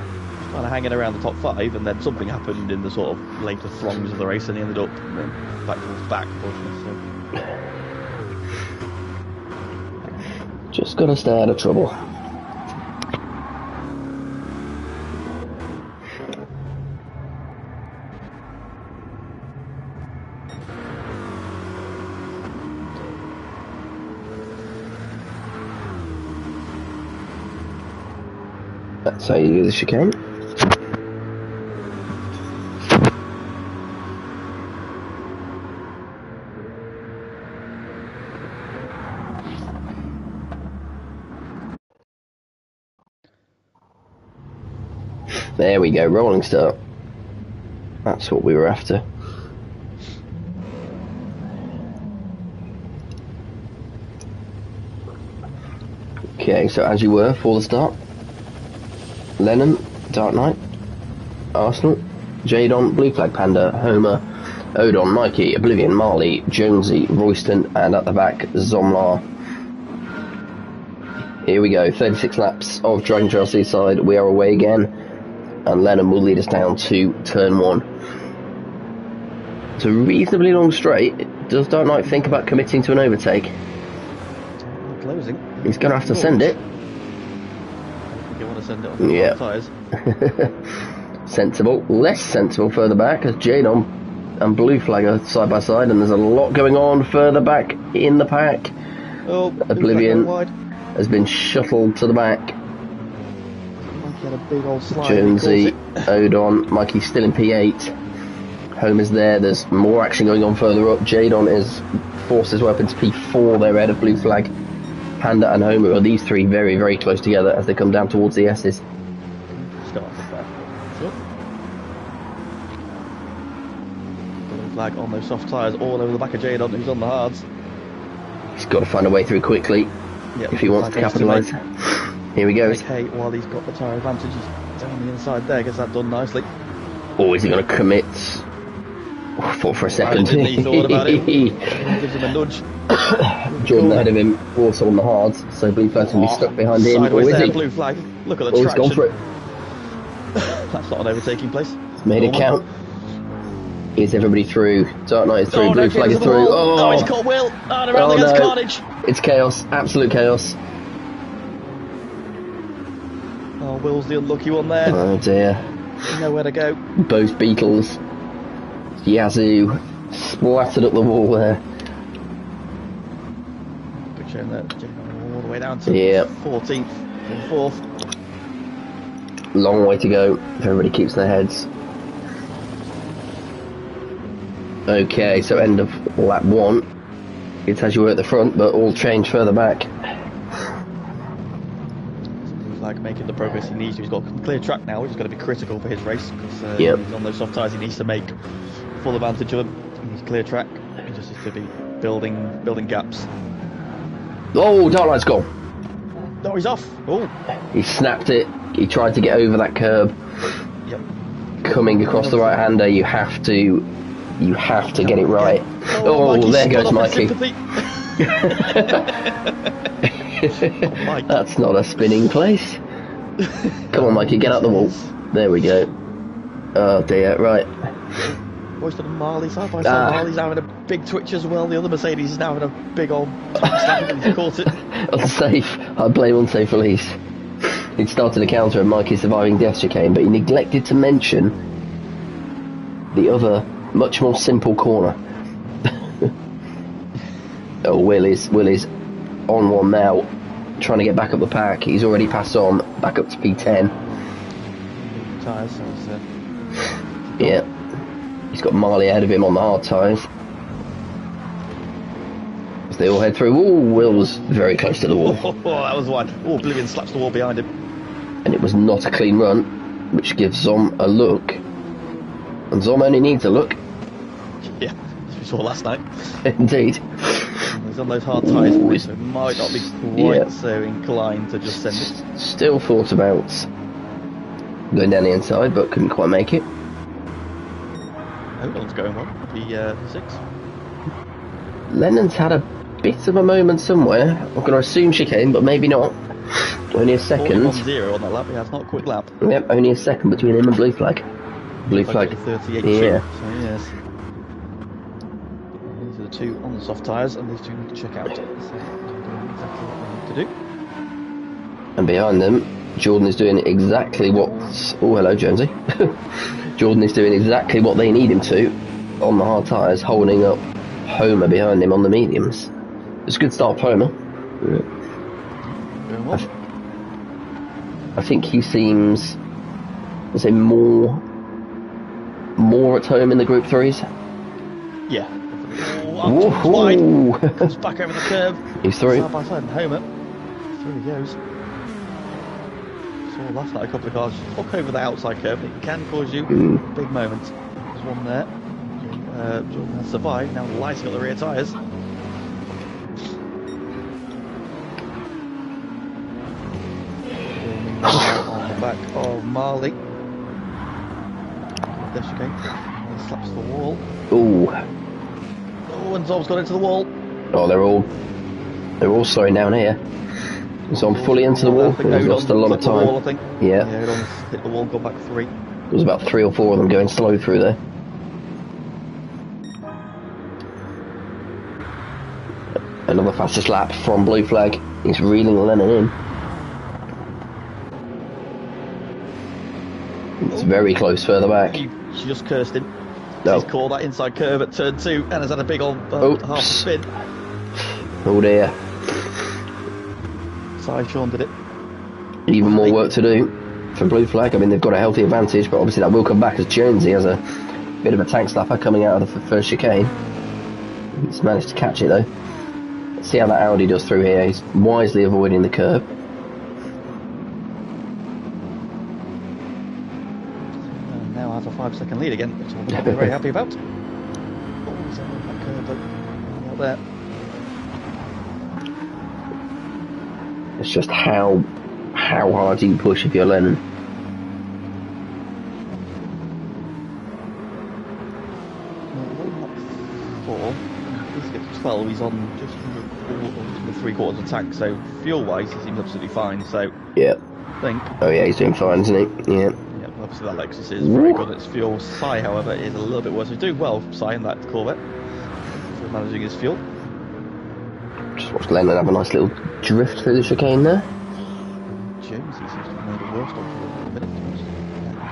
of hanging around the top 5, and then something happened in the sort of later throngs of the race, and he ended up back towards the back, unfortunately. So. Just gotta stay out of trouble. That's how you do the chicane. There we go, rolling start. That's what we were after. Okay, so as you were for the start. Lennon, Dark Knight, Arsenal, Jadon, Blue Flag Panda, Homer, Odon, Mikey, Oblivion, Marley, Jonesy, Royston, and at the back, Zomlar. Here we go, 36 laps of Dragon Trail Seaside. We are away again, and Lennon will lead us down to turn 1. It's a reasonably long straight. Does Dark Knight think about committing to an overtake? Closing. He's going to have to send it. You want to send it on the tyres? Sensible. Less sensible further back, as Jadon and Blue Flag are side by side, and there's a lot going on further back in the pack. Oh, Oblivion has been shuttled to the back. Mikey had a big old slide. Jonesy, Odon, Mikey's still in P8. Homer's there. There's more action going on further up. Jadon is forced his way up into P4. They're ahead of Blue Flag. Panda and Homer are these three very, very close together as they come down towards the S's. Start the back. Sure. Blue Flag on those soft tyres all over the back of Jadon, who's on the hards. He's got to find a way through quickly if he wants to capitalise. Here he goes. Okay, while he's got the tyre advantage, he's down the inside there, gets that done nicely. Or is he going to commit? I thought for a second. He thought about it. Gives him a nudge. Jordan ahead of him, also on the hards, so Blue Flag's going to be stuck behind him. Sideways or is there, he? Blue Flag. Look at the He's traction. gone for it. That's not an overtaking place. Made it count. Is everybody through? Dark Knight is through, Blue Flag is through. Oh, he's caught Will. Oh, around against Carnage. It's chaos, absolute chaos. Oh, Will's the unlucky one there. Oh dear. Nowhere to go. Both Beatles. Yazoo splattered up the wall there. Big shame that all the way down to 14th and 4th. long way to go if everybody keeps their heads. Okay, so end of lap 1. It's as you were at the front, but all change further back. He's like making the progress he needs to. He's got a clear track now, which is going to be critical for his race, because Yep. he's on those soft tyres. He needs to make full advantage of them. He needs clear track. He just needs to be building gaps. Oh, dark light's gone. No, he's off. Oh, He snapped it. He tried to get over that curb. yep. Coming across the right-hander, you have to get it right. Oh, Mikey, there goes spot off Mikey. in sympathy. Oh, Mike. That's not a spinning place. Come on, Mikey, get out the wall. There we go. Oh dear, right. Boys done Marley side by side. Marley's having a big twitch as well. The other Mercedes is now having a big old snap and he's caught it. Unsafe. I blame unsafe release. He'd started a counter and Mikey's surviving death chicane, but he neglected to mention the other, much more simple corner. Oh, Will is on one now, trying to get back up the pack. He's already passed on, back up to P10. Tyres, so it's, Yeah. He's got Marley ahead of him on the hard tyres. As they all head through. Ooh, Will was very close to the wall. oh, that was wide. Oh, Oblivion slaps the wall behind him. And it was not a clean run, which gives Zom a look. And Zom only needs a look. Yeah, as we saw last night. Indeed. He's on those hard tyres, so might not be quite so inclined to just send it. Still thought about going down the inside, but couldn't quite make it. Oh, that one's going well. P6. Lennon's had a bit of a moment somewhere. I'm going to assume chicane, but maybe not. Only a second. 1-0 on that lap. Yeah, it's not a quick lap. Yep, only a second between him and Blue Flag. Blue Flag. 38 Yeah. So yes. These are the two on the soft tyres, and these two need to check out. So they're doing exactly what they need to do. And behind them, Jordan is doing exactly what's... Oh, hello, Jonesy. Jordan is doing exactly what they need him to on the hard tyres, holding up Homer behind him on the mediums. It's a good start for Homer. Doing well. I think he seems, let's say, more at home in the Group 3s. Yeah. Oh, wide. Woohoo! Comes back over the curve. He's through. Side by side, and Homer. Through he goes. Saw last night a couple of cars just hook over the outside curve. It can cause you big moments. There's one there. Jordan has survived. Now lighting up the rear tyres. On the back of Marley. There she came. He slaps the wall. Ooh. Oh, and Zom's got into the wall. Oh, they're all slowing down here. So I'm fully into the wall. We've lost a lot of time. Wall, I think. Yeah. Hit the wall, got back 3. There was about 3 or 4 of them going slow through there. Another fastest lap from Blue Flag. He's reeling Lennon in. It's very close further back. She just cursed him. No. He's caught that inside curve at turn 2 and has had a big old half spin. Oh dear. Sorry, Sean did it. Even more work to do for Blue Flag. I mean, they've got a healthy advantage, but obviously that will come back as Jonesy has a bit of a tank slapper coming out of the first chicane. He's managed to catch it though. Let's see how that Audi does through here. He's wisely avoiding the curb. And now has a 5-second lead again, which I'm very happy about. Oh, he's on that curve though. Out there. It's just how hard you push if you're Lennon. He's got 12, he's on just under 3/4 of the tank, so fuel-wise he seems absolutely fine, so Yeah. I think. Oh yeah, he's doing fine, isn't he? Yeah. Yeah, obviously that Lexus is very good at its fuel. Sai, however, is a little bit worse. He's doing well, Sai, in that Corvette, for managing his fuel. Just watched Lennon have a nice little drift through the chicane there. Jones, he seems to have made the worst of it at the minute.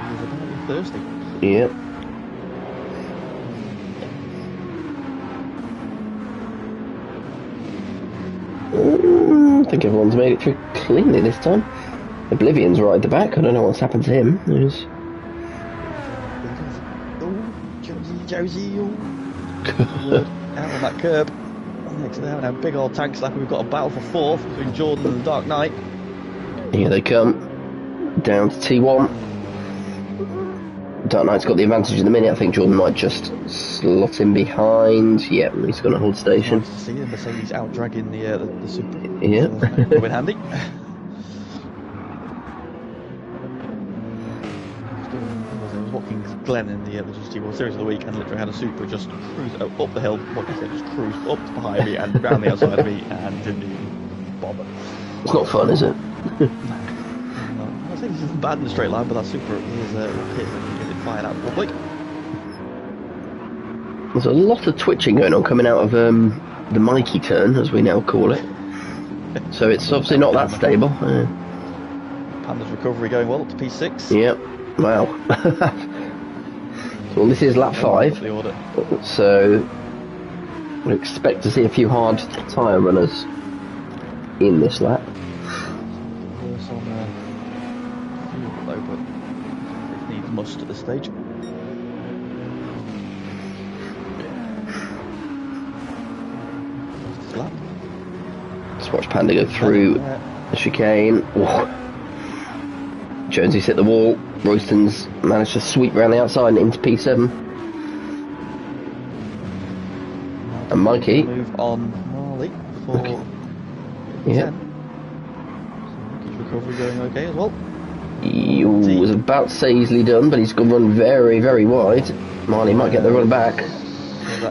He's about thirsty. Yep. I think everyone's made it through cleanly this time. Oblivion's right at the back. I don't know what's happened to him. Josie. Out on that curb. Next to there, now big old tank slapper. We've got a battle for fourth between Jordan and the Dark Knight. Here they come. Down to T1. Dark Knight's got the advantage in the minute. I think Jordan might just slot in behind. Yeah, he's going to hold station. Nice to see the Mercedes out dragging the Super. Yeah. Coming handy. I was watching Glenn in the GT2 series of the week and literally had a Super just cruise up the hill. What I said, just cruise up behind me and round the outside of me and didn't even bother. It's not fun, is it? No. I think this isn't bad in a straight line, but that Super is hit and get it fired out public. There's a lot of twitching going on coming out of the Mikey turn, as we now call it. So it's obviously not that stable. Panda's recovery going well up to P6. Yep. Wow. Well, this is lap 5. So we expect to see a few hard tyre runners in this lap. Worse on fuel though, but it needs must at this stage. Lap. Let's watch Panda go through the chicane. Whoa. Jonesy's hit the wall. Royston's managed to sweep around the outside and into P7. And Mikey. Move on Marley for yeah. Mikey's recovery going okay as well. He was about to say easily done, but he's going to run very, very wide. Marley might get the run back.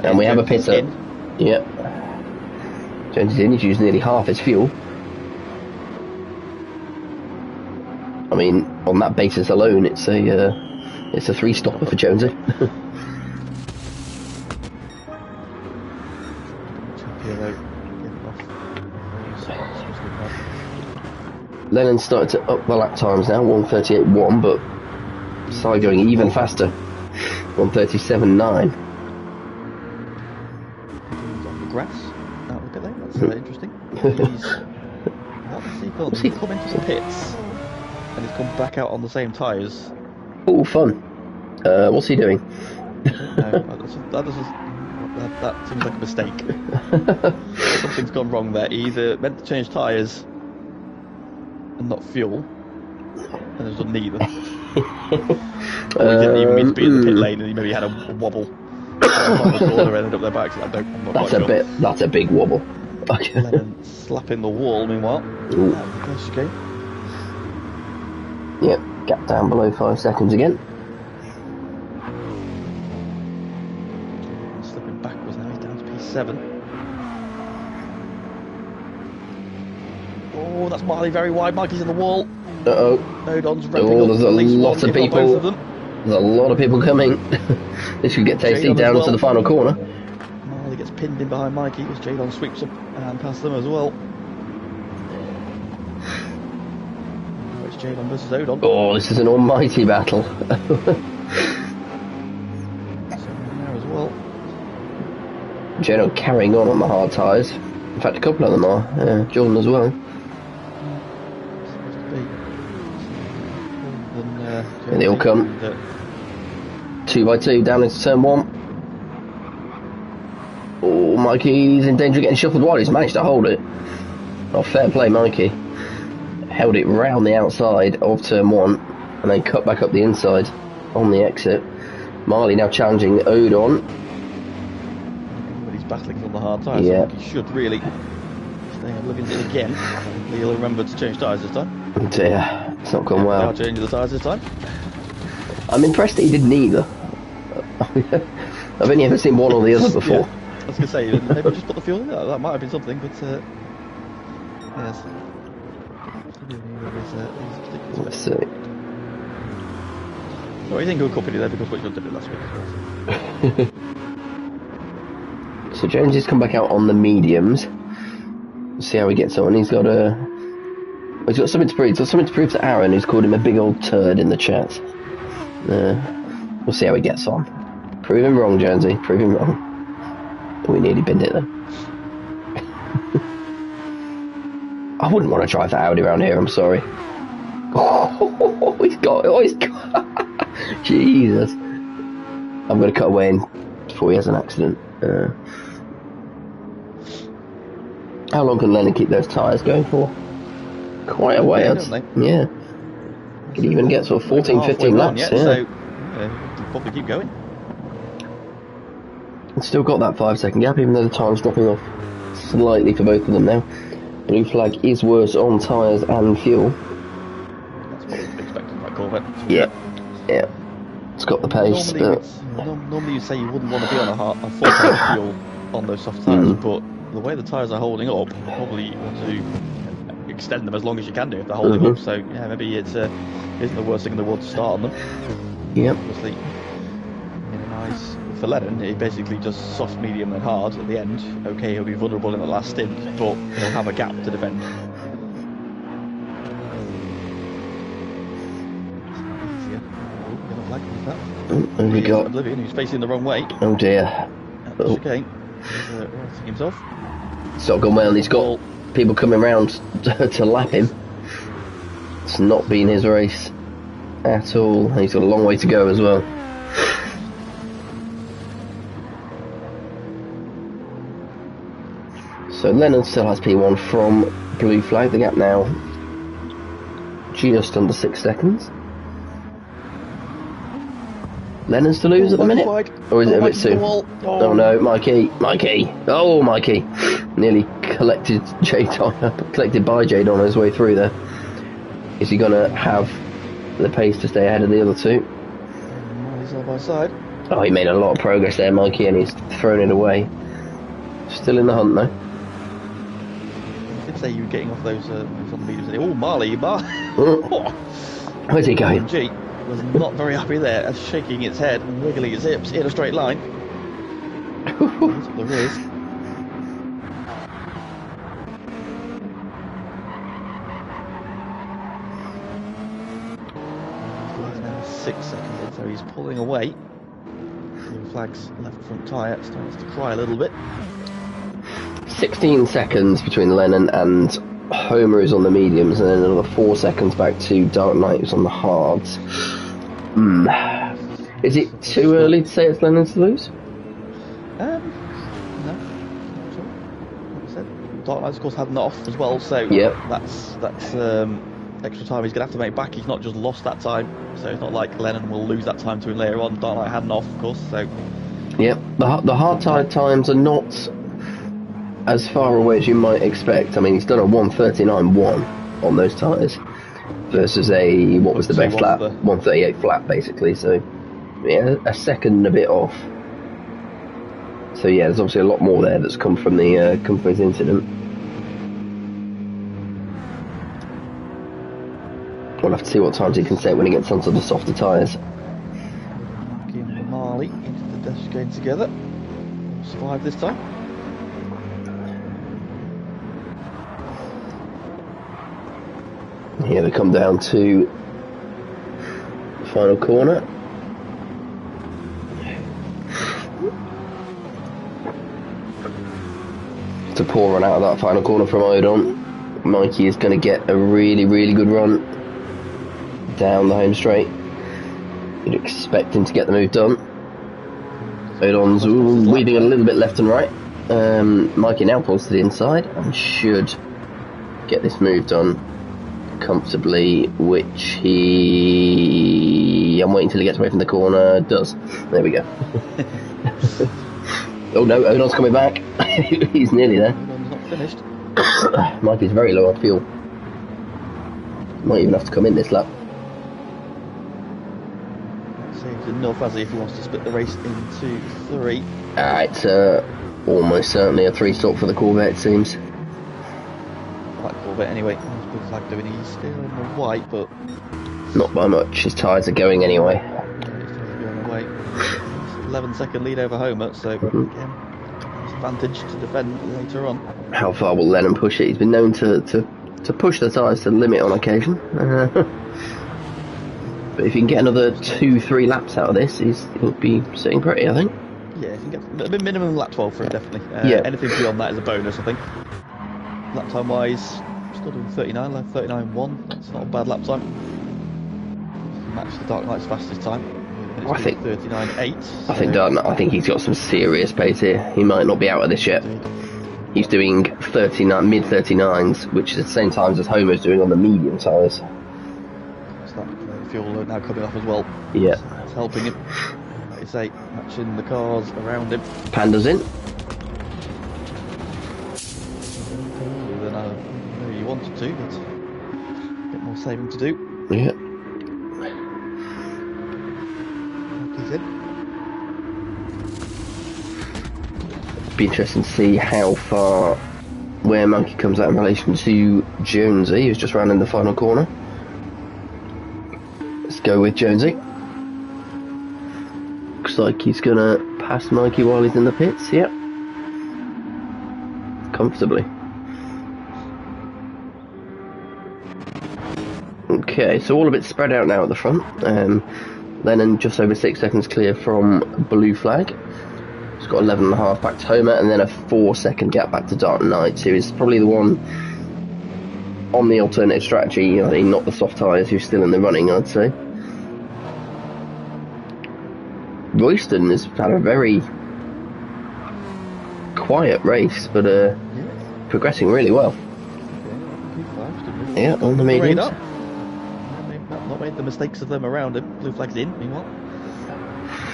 And we have a pitter. Yep. Jonesy's in, he's used nearly half his fuel. I mean, on that basis alone, it's a 3-stopper for Jonesy. Lennon's started to up the lap times now, 1:38.1, but Side going even faster, 1:37.9. On the grass, out of the pit lane. That's interesting. He's come into the pits. And he's come back out on the same tyres. Oh, fun. What's he doing? That seems like a mistake. Something's gone wrong there. He either meant to change tyres and not fuel, and has done neither. Or he didn't even mean to be in the pit lane and he maybe had a wobble on the corner, ended up there back. So That's a big wobble. Okay. Lennon slapping the wall meanwhile. Nice game. Yep, gap down below 5 seconds again. Slipping backwards now, he's down to P7. Oh, that's Marley very wide. Mikey's in the wall. Uh-oh. Odon's ramping up. There's a lot of people. There's a lot of people coming. This could get tasty down to the final corner. Marley gets pinned in behind Mikey as Jadon sweeps up and past them as well. Jadon versus Odon. Oh, this is an almighty battle. There as well. Jadon carrying on the hard tyres. In fact, a couple of them are. Jordan as well. And they all come. 2 by 2 down into turn 1. Oh, Mikey's in danger of getting shuffled wide. He's managed to hold it. Oh, fair play, Mikey. Held it round the outside of turn 1 and then cut back up the inside on the exit. Marley now challenging Odon. But he's battling on the hard tyres. Yeah. So he should really stay on looking at it again. He'll remember to change tyres this time. Dear, it's not gone well. They are changing the tyres this time. I'm impressed that he did neither. I've only ever seen one or the other before. Yeah. I was going to say, maybe just put the fuel in there. That might have been something, but yes. Let's see. Well, he's in good company there because Whitfield did it last week. So Jones has come back out on the mediums. Let's see how he gets on. He's got something to prove. He's got something to prove to Aaron, who's called him a big old turd in the chat. We'll see how he gets on. Prove him wrong, Jonesy. Prove him wrong. We nearly binned it then. I wouldn't want to drive that Audi around here, I'm sorry. He's got. Oh, he's got. Jesus. I'm going to cut away before he has an accident. How long can Lennon keep those tyres going for? Quite a way. Yeah. Could even get sort of 14, 15 laps. Yet, yeah. So, yeah, we'll probably keep going. It's still got that 5-second gap, even though the time's dropping off slightly for both of them now. Blue flag is worse on tyres and fuel. That's what we'd expect from that Corvette. Yeah. Yeah. It's got the pace, normally you'd say you wouldn't want to be on a full tank of fuel on those soft tyres, but the way the tyres are holding up, you probably want to extend them as long as you can do if they're holding up. So yeah, maybe it isn't the worst thing in the world to start on them. Yep. Obviously, minimise for Lennon. He basically just soft, medium, and hard at the end. Okay, he'll be vulnerable in the last stint, but he'll have a gap to defend. And we got Oblivion, who's facing the wrong way. Oh dear. Okay. He's himself. It's not gone well, and he's got people coming round to lap him. It's not been his race at all. He's got a long way to go as well. So Lennon still has P1 from blue flag. The gap now just under 6 seconds. Lennon's to lose at the minute, or is it a bit soon? Oh no, Mikey! Oh, Mikey! Nearly collected by Jade on his way through there. Is he gonna have the pace to stay ahead of the other two? He's side by side. Oh, he made a lot of progress there, Mikey, and he's thrown it away. Still in the hunt though. I did say you were getting off those on the mediums. Oh, Marley! Where's he going? G was not very happy there, shaking its head and wiggling its hips in a straight line. That's what there is. He's now 6 seconds in, so he's pulling away. Blue flag's left front tyre starts to cry a little bit. 16 seconds between Lennon and Homer, who's on the mediums, and then another 4 seconds back to Dark Knight, who's on the hards. Is it too early to say it's Lennon's to lose? No. Not sure. Like I said, Dark Knight's of course had an off as well, so that's extra time he's going to have to make back. He's not just lost that time, so it's not like Lennon will lose that time to him later on. Dark Knight had an off, of course, so... Yep, the hard tire times are not as far away as you might expect. I mean, he's done a 1:39.1 on those tyres versus a, what was the best lap? 1:38 flat, basically. So, yeah, a second and a bit off. So yeah, there's obviously a lot more there that's come from his incident. We'll have to see what times he can set when he gets onto the softer tyres. Marley into the dash going together. Survive this time. Here they come down to the final corner. It's a poor run out of that final corner from Odon. Mikey is going to get a really, really good run down the home straight. You'd expect him to get the move done. Odon's weaving a little bit left and right. Mikey now pulls to the inside and should get this move done comfortably, which I'm waiting till he gets away from the corner. Does. There we go. Oh no, Odon's coming back. He's nearly there. Odon's not finished. Mikey's very low on fuel. Might even have to come in this lap. That saves enough, has he, if he wants to split the race into 3. It's almost certainly a 3-stop for the Corvette, it seems. Black Corvette anyway. What's Blue Flag doing? He's still in the white, but not by much. His tyres are going anyway. Yeah, his tyres are going away. 11-second lead over Homer, so again, advantage to defend later on. How far will Lennon push it? He's been known to push the tyres to the limit on occasion. But if he can get another 2-3 laps out of this, he'll be sitting pretty, I think. Yeah, if he can get a minimum lap 12 for him, definitely. Anything beyond that is a bonus, I think. Lap time wise, still doing 39, like 39.1. That's not a bad lap time. match the Dark Knight's fastest time. I think 39.8. I think Dark Knight, I think he's got some serious pace here. He might not be out of this yet. Indeed. He's doing 39, mid 39s, which is at the same time as Homer's doing on the medium tyres. So that fuel load now coming off as well. Yeah. So that's helping him. Like you say, matching the cars around him. Panda's in. Than I know you wanted to, but a bit more saving to do. Yeah. He's in. Be interesting to see how far where Monkey comes out in relation to Jonesy, who's just rounding the final corner. Let's go with Jonesy. Looks like he's gonna pass Mikey while he's in the pits. Yep. Comfortably. Okay, so all a bit spread out now at the front. Lennon just over 6 seconds clear from blue flag. He's got 11.5 back to Homer, and then a 4-second gap back to Dark Knight, who is probably the one on the alternative strategy, I mean, not the soft tyres, who's still in the running, I'd say. Royston has had a very quiet race, but progressing really well. Yeah, on the mediums. Not made the mistakes of them around him. Blue flag's in, meanwhile.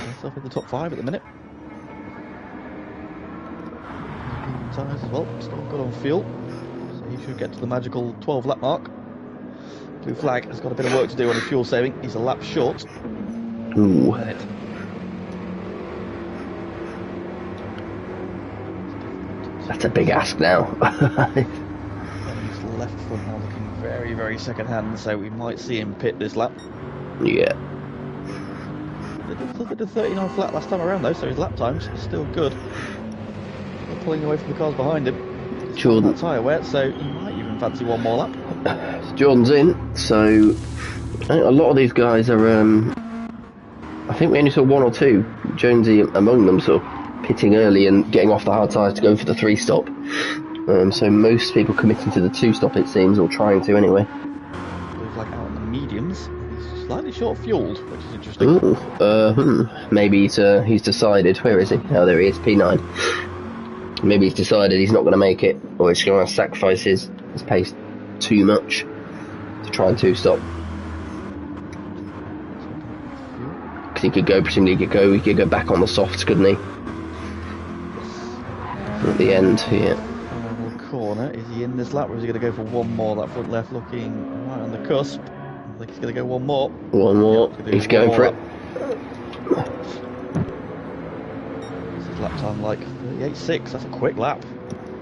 Himself in the top 5 at the minute. Tyres as well, still good on fuel. So he should get to the magical 12 lap mark. Blue flag has got a bit of work to do on his fuel saving. He's a lap short. Ooh. That's a big ask now. And his left front now looking very, very second hand, so we might see him pit this lap. Yeah. They did 39 flat last time around though, so his lap time's still good. Still pulling away from the cars behind him. Jordan. Tyre wet, so he might even fancy one more lap. Jordan's in, so I think a lot of these guys are, I think we only saw 1 or 2, Jonesy among them, sort of pitting early and getting off the hard tyres to go for the 3-stop. So most people committing to the 2-stop, it seems, or trying to anyway. Looks like out on the mediums. He's slightly short fueled, which is interesting. Ooh, maybe he's decided. Where is he? Oh, there he is, P9. Maybe he's decided he's not going to make it, or he's going to sacrifice his pace too much to try and 2-stop. Because he could go, presumably he could go back on the softs, couldn't he? At the end, yeah. Final corner. Is he in this lap, or is he going to go for one more? That front left looking right on the cusp. I think he's going to go one more. One more. Yep, he's going for it. This is lap time like 38.6. That's a quick lap.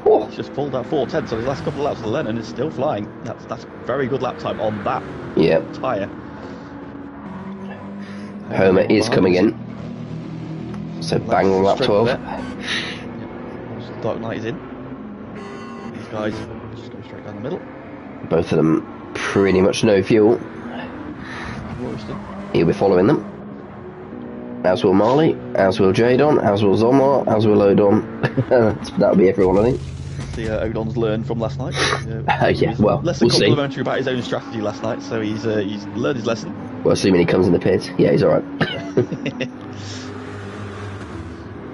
Oh. He's just pulled that 4:10, so his last couple of laps of Lennon is still flying. That's very good lap time on that tyre. Homer is coming in. So bang on lap 12. Dark Knight is in. These guys just go straight down the middle. Both of them pretty much no fuel. Royston. He'll be following them. As will Marley, as will Jadon, as will Zomar, as will Odon. That'll be everyone, I think. The Odon's learned from last night. Yeah, well, less than complimentary about his own strategy last night, so he's learned his lesson. Well, assuming he comes in the pit, yeah, he's alright.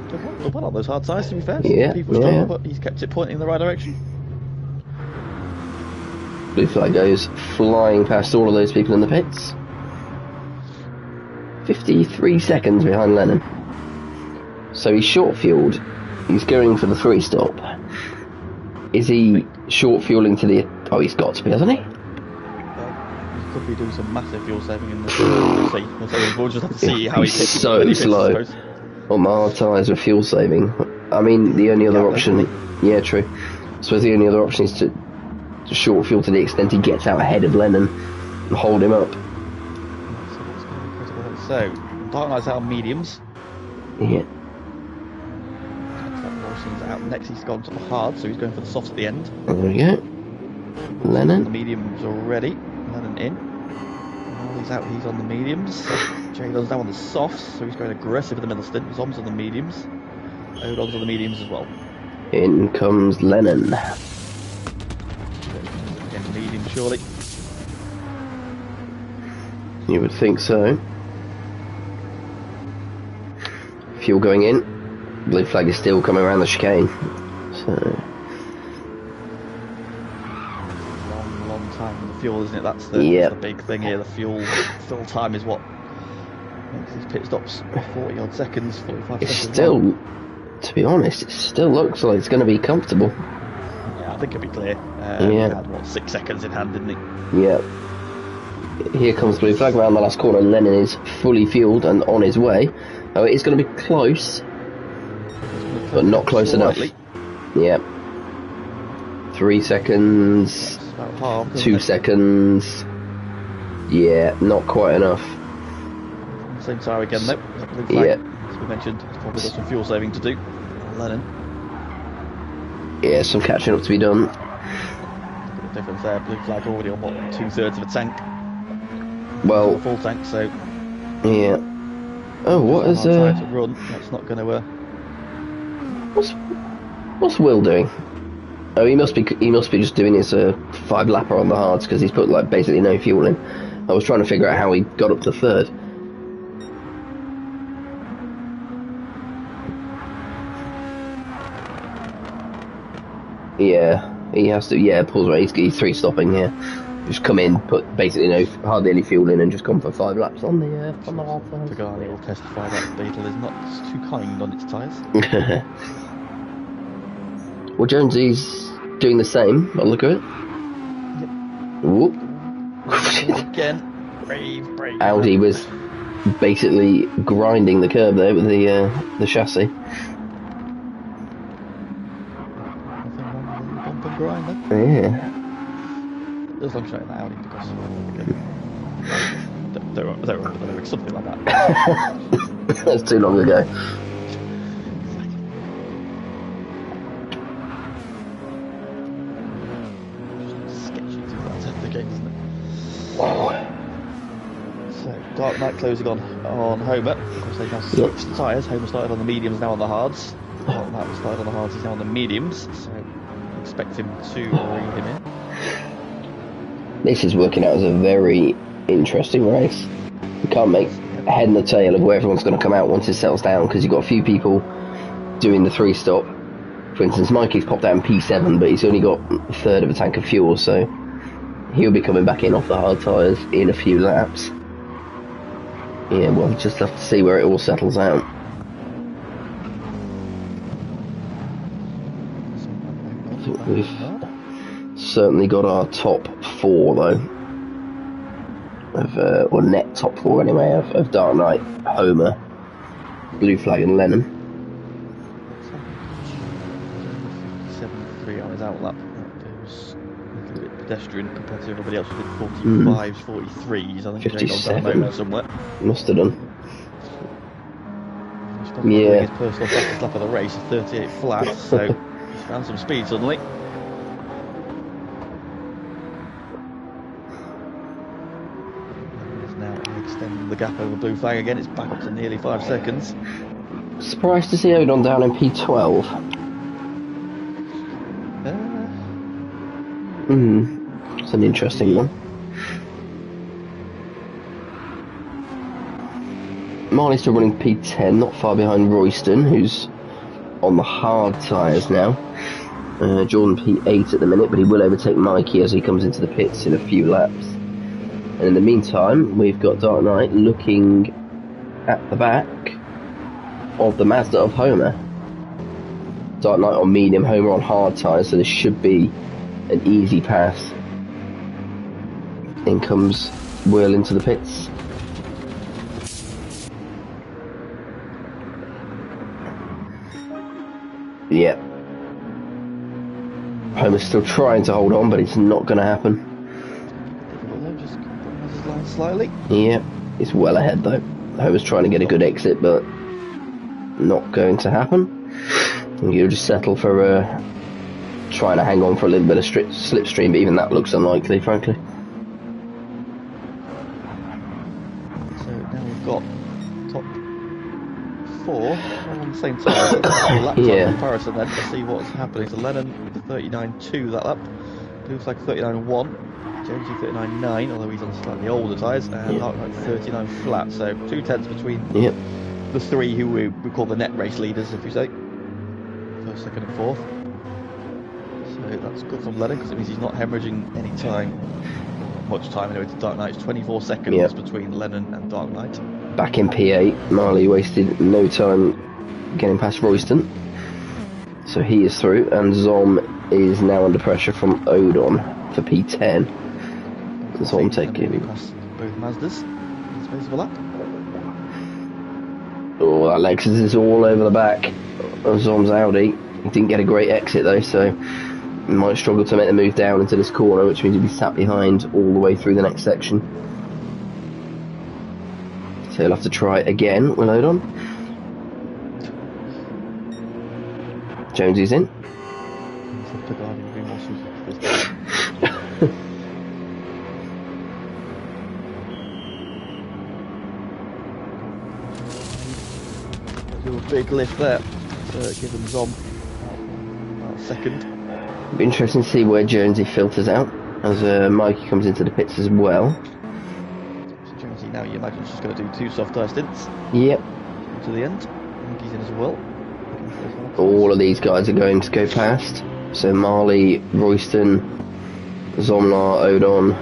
Done well on those hard tyres, to be fair. Yeah, People struggle, but he's kept it pointing in the right direction. Blue flag goes flying past all of those people in the pits. 53 seconds behind Lennon. So he's short fueled. He's going for the 3-stop. Is he short fueling to the... Oh, he's got to be, hasn't he? He could be doing some massive fuel saving in the... We'll just have to see how he pits. So slow. On the hard tyres with fuel saving. I mean, the only other option... Yeah, true. I suppose the only other option is to short fuel to the extent he gets out ahead of Lennon and hold him up. So, Dark Knight's out on mediums. Yeah. Morrison's out next, he's gone to the hard, so he's going for the softs at the end. There we go. Lennon. The mediums already. Lennon in. While he's out, he's on the mediums. Jadon's now on the softs, so he's going aggressive in the middle stint. Zom's on the mediums. Odon's on the mediums as well. In comes Lennon. Again, medium surely. You would think so. Fuel going in. Blue flag is still coming around the chicane. So long time for the fuel, isn't it? That's the big thing here. The fuel fill time is what makes these pit stops 40 odd seconds, 45 it's seconds. Still, long. to be honest, it still looks like it's going to be comfortable. Yeah, I think it'll be clear. He had, 6 seconds in hand, didn't he? Yeah. Here comes blue flag around the last corner. Lennon is fully fueled and on his way. Oh, it is going to be close, but not close enough. Yeah. 3 seconds. About half, 2 seconds. Yeah, not quite enough. Same tyre again, though. Blue flag, as we mentioned, he's probably got some fuel saving to do. Lennon. Yeah, some catching up to be done. Look at the difference there. Blue flag already on what, 2/3 of a tank. Well, a full tank, so. Yeah. Oh, what is to run? That's not going to. What's Will doing? Oh, he must be just doing his 5-lapper on the hards because he's put like basically no fuel in. I was trying to figure out how he got up to third. Yeah, he has to. Yeah, pulls away. He's 3 stopping here. Just come in, put basically hardly any fuel in, and just gone for 5 laps on the hard tyres. Pagani will testify that Beetle is not too kind on its tyres. Well, Jonesy's doing the same. I'll look at it. Yep. Whoop. Again, brave. Audi was basically grinding the curb there with the chassis. Nothing wrong with the bump and grind then. Yeah. As long as showing that Audi because don't remember something like that. That's too long ago. Sketchy to that end of the game, isn't it? Oh. So Dark Knight closing on Homer. Of course they've now switched tyres. Homer started on the mediums, now on the hards. Dark Knight was started on the hards, he's now on the mediums. So expect him to rein him in. This is working out as a very interesting race. You can't make head and the tail of where everyone's going to come out once it settles down because you've got a few people doing the 3-stop. For instance, Mikey's popped out in P7, but he's only got a third of a tank of fuel, so he'll be coming back in off the hard tyres in a few laps. Yeah, we'll just have to see where it all settles out. We've certainly got our top 4 though, or net top 4 anyway, of Dark Knight, Homer, Blue Flag and Lennon. 7.3 on his outlap. It was a little bit pedestrian compared to everybody else who did 45s, 43s. I think 57 somewhere. Must have done. Yeah. His personal fastest lap of the race, 38 flat, so he's found some speed suddenly. Extending the gap over Blue Flag again, it's back up to nearly 5 seconds. Surprised to see Odon down in P12. It's an interesting one. Marley's still running P10, not far behind Royston, who's on the hard tyres now. Jordan P8 at the minute, but he will overtake Mikey as he comes into the pits in a few laps. And in the meantime, we've got Dark Knight looking at the back of the Mazda of Homer. Dark Knight on medium, Homer on hard tyres, so this should be an easy pass. In comes Will into the pits. Yep. Homer's still trying to hold on, but it's not going to happen. Just compromise his line slightly. Yep, it's well ahead though. Homer's trying to get a good exit, but not going to happen. And you'll just settle for trying to hang on for a little bit of slipstream, but even that looks unlikely, frankly. So now we've got top 4 on the same time. Lap time comparison then to see what's happening. So Lennon with the 39.2 that lap. Blue Flag 39.1, Jonesy 39.9, although he's on slightly older tyres, and Dark Knight 39 flat, so 2/10 between the three who we call the net race leaders, if you say. First, second and fourth. So that's good from Lennon, because it means he's not hemorrhaging any time, much time anyway, to Dark Knight. It's 24 seconds between Lennon and Dark Knight. Back in P8, Marley wasted no time getting past Royston. So he is through, and Zom is now under pressure from Odon for P10. Zom taking past both Mazdas in the space of a lap. Oh, that Lexus is all over the back of Zom's Audi. He didn't get a great exit though, so he might struggle to make the move down into this corner, which means he'll be sat behind all the way through the next section. So he'll have to try again with Odon. Jonesy's in. Do a big lift there to give them Zom about a second. It'll be interesting to see where Jonesy filters out as Mikey comes into the pits as well. So Jonesy now, you imagine, is just going to do 2 soft tyre stints. Yep. To the end. I think he's in as well. All of these guys are going to go past. So Marley, Royston, Zomlar, Odon.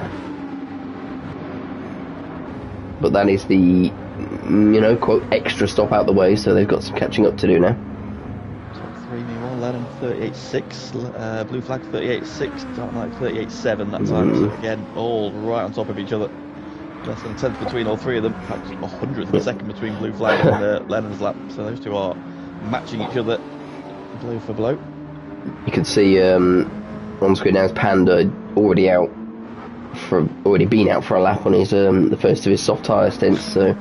But that is the, quote, extra stop out the way, so they've got some catching up to do now. Top 3 meanwhile, Lennon 38.6, Blue Flag 38.6, Dark Knight 38.7 that time. So again, all right on top of each other. Less than a tenth between all 3 of them. In fact, a hundredth of a second between Blue Flag and Lennon's lap. So those 2 are matching each other blow for blow. You can see on screen now is Panda already been out for a lap on his the first of his soft tyre stints, so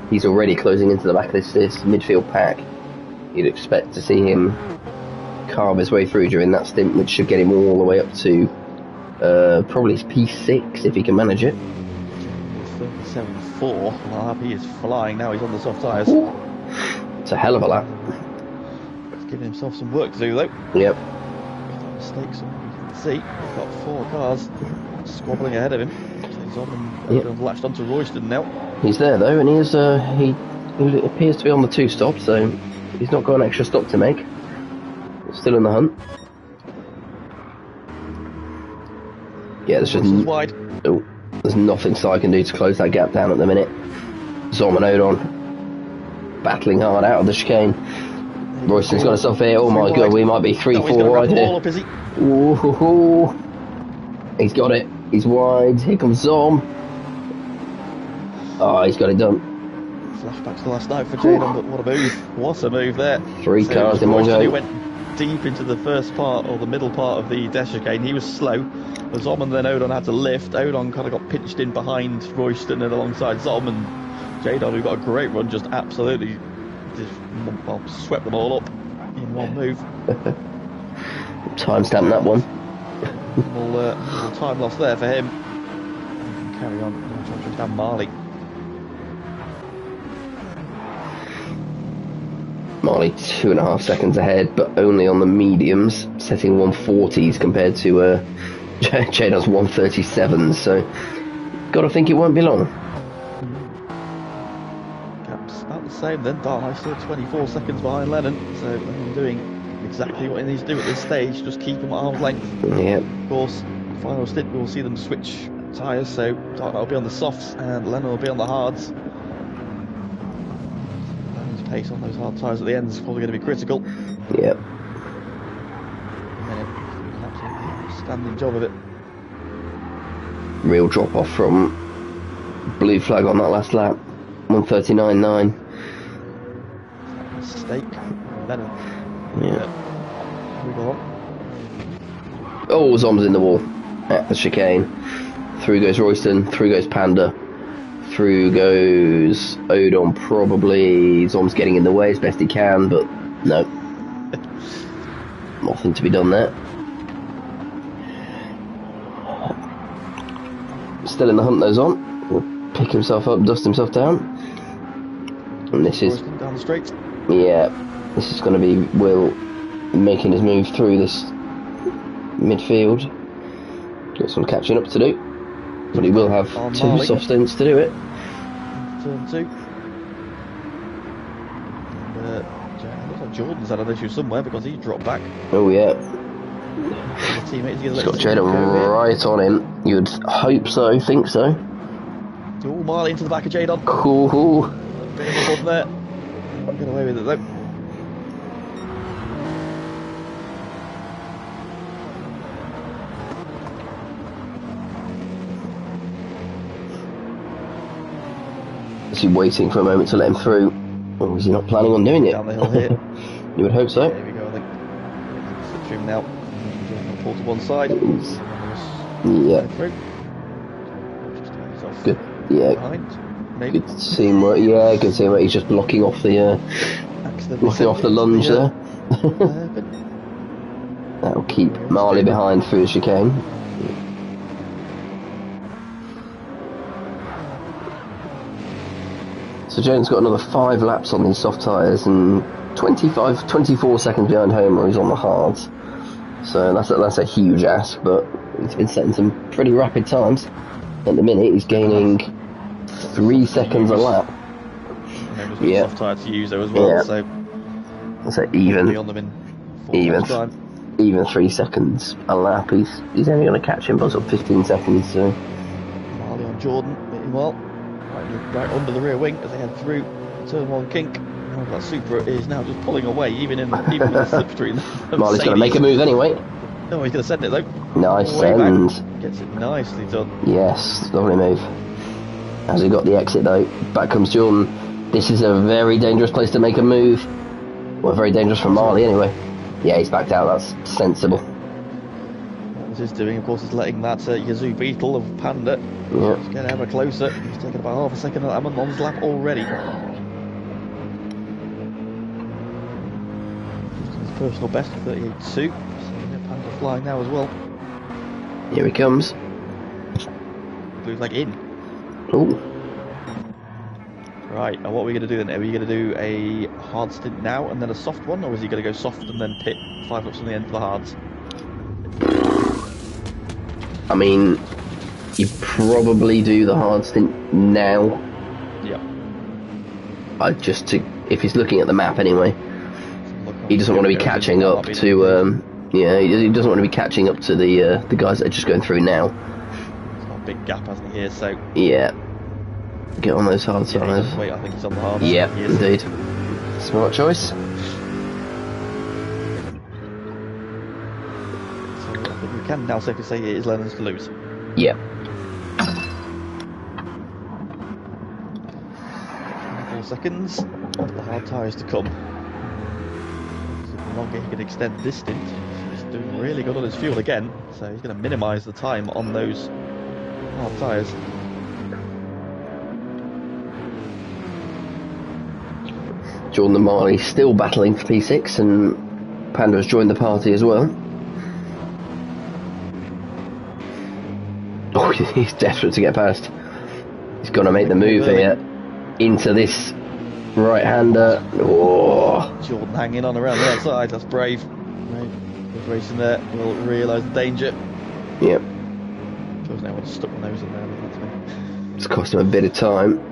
he's already closing into the back of this midfield pack. You'd expect to see him carve his way through during that stint, which should get him all the way up to probably his P6 if he can manage it. 37.4. Well, he is flying now. He's on the soft tyres. It's a hell of a lap. He's giving himself some work to do though. Yep. Mistakes, you can see. He's got 4 cars squabbling ahead of him. So he's on and latched onto Royston now. He's there though, and he appears to be on the 2 stop, so he's not got an extra stop to make. Still in the hunt. Yeah, there's just wide. Oh, there's nothing I can do to close that gap down at the minute. Zom and Odon battling hard out of the chicane. Royston's got himself here. Oh my god, we might be 3-4 wide here. Up, is he? Ooh, he's got it. He's wide. Here comes Zom. Oh, he's got it done. Flashbacks to last night for Jadon, but what a move. What a move there. 3 cars in one go. He went deep into the first part, or the middle part of the dash chicane. He was slow. Zom and then Odon had to lift. Odon kind of got pinched in behind Royston and alongside Zom, and Jadon, who got a great run, just absolutely swept them all up in one move. Timestamp that one. little time loss there for him. And carry on. Trying to chase down Marley. Marley 2.5 seconds ahead, but only on the mediums, setting 140s compared to Jadon's 137s. So, got to think it won't be long. Gap's about the same then. Dark Knight still 24 seconds behind Lennon, so Lennon doing exactly what he needs to do at this stage, just keep him at arm's length. Yep. Of course, final stint we'll see them switch tyres, so Dark Knight will be on the softs and Lennon will be on the hards. Lennon's pace on those hard tyres at the end is probably going to be critical. Yep. Absolutely standing job of it. Real drop off from Blue Flag on that last lap. 139.9. Mistake. Lennon. Yeah. We go on. Oh, Zom's in the wall at the chicane. Through goes Royston, through goes Panda, through goes Odon probably. Zom's getting in the way as best he can, but no. Nothing to be done there. Still in the hunt though, Zom. Will pick himself up, dust himself down. And this is... down the straight. Yeah, this is going to be Will making his move through this midfield. Got some catching up to do, but he will have On two Marley. soft stints to do it. Turn 2. And looks like Jordan's had an issue somewhere because he dropped back. Oh yeah, The teammates he's got Jaden right on him. You'd hope so, think so. Oh, Marley into the back of Jadon. Cool. A bit of a bump there. Get away with it though. Is he waiting for a moment to let him through? Or is he not planning on doing it? Down the hill here. You would hope so. There we go, I think. Slipstream now. Pull to one side. Yeah. Through. Just ease off Good. Yeah. behind. Maybe. Good teamwork. Yeah, good teamwork. He's just blocking off the lunge there. That'll keep Marley behind through the chicane. So Jaden's got another 5 laps on these soft tyres and 24 seconds behind Homer. He's on the hards. So that's a huge ask, but he's been setting some pretty rapid times. At the minute, he's gaining 3 seconds a lap. Yeah. Soft tyre to use though as well. Yeah. So even be on them in 4 laps time. Even 3 seconds a lap, he's only going to catch him by sort of 15 seconds. So Marley on Jordan, meanwhile, right under the rear wing as they head through turn 1 kink. Oh, that Supra is now just pulling away, even with the slipstream. Marley's going to make a move anyway. No, he's going to send it though. Nice send. Gets it nicely done. Yes, lovely move. Has he got the exit though? Back comes Jordan. This is a very dangerous place to make a move. Well, very dangerous for Marley anyway. Yeah, he's backed out. That's sensible. What this is doing, of course, is letting that Yazoo Beetle of Panda just get ever closer. He's taken about half a second on his lap already. His personal best of 38.2. So Panda flying now as well. Here he comes. Blue flag in. Ooh. Right, and what are we going to do then? Are we going to do a hard stint now and then a soft one, or is he going to go soft and then pit 5 laps on the end for the hards? I mean, you probably do the hard stint now. Yeah. If he's looking at the map anyway, he doesn't want to be catching up to. He doesn't want to be catching up to the guys that are just going through now. There's not a big gap, hasn't he, here? So yeah. Get on those hard tyres. Wait, I think he's on the hard. Yeah, indeed. Smart choice. So I think we can now safely say it is Lennon's to lose. Yeah. 4 seconds. The hard tyres to come. So the longer he can extend this stint, he's doing really good on his fuel again. So he's going to minimise the time on those hard tyres. Jordan and Marley still battling for P6, and Panda has joined the party as well. Oh, he's desperate to get past. He's got to make the move here into this right-hander. Oh. Jordan hanging on around the outside. That's brave. Good racing there. Will realise the danger. Yep. Jordan's now stuck the nose in there. It's cost him a bit of time.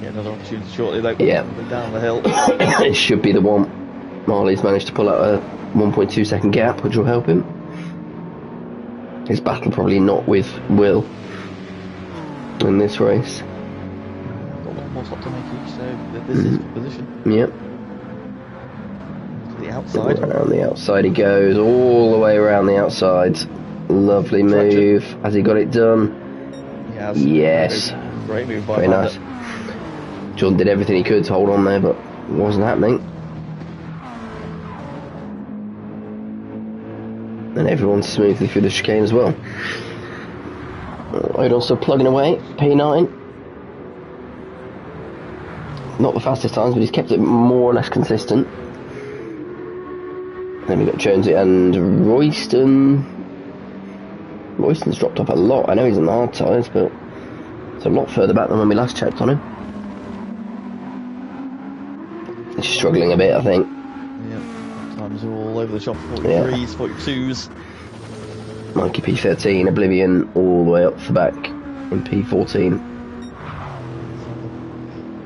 Another opportunity shortly though. Yeah. Down the hill. It should be the one. Marley's managed to pull out a 1.2 second gap, which will help him. His battle probably not with Will in this race. Got a lot more stop to make each, so this is the position. Yep. To the outside. Around the outside he goes, all the way around the outside. Lovely move. Has he got it done? He has. Yes. Great move by Very Panda. nice. Jordan did everything he could to hold on there, but it wasn't happening. And everyone's smoothly through the chicane as well. Odon's still plugging away, P9. Not the fastest times, but he's kept it more or less consistent. Then we've got Jonesy and Royston. Royston's dropped off a lot. I know he's on the hard tyres, but it's a lot further back than when we last checked on him. He's struggling a bit, I think. Yeah, times are all over the shop. 43s, 42s. Monkey P13, Oblivion all the way up the back in P14.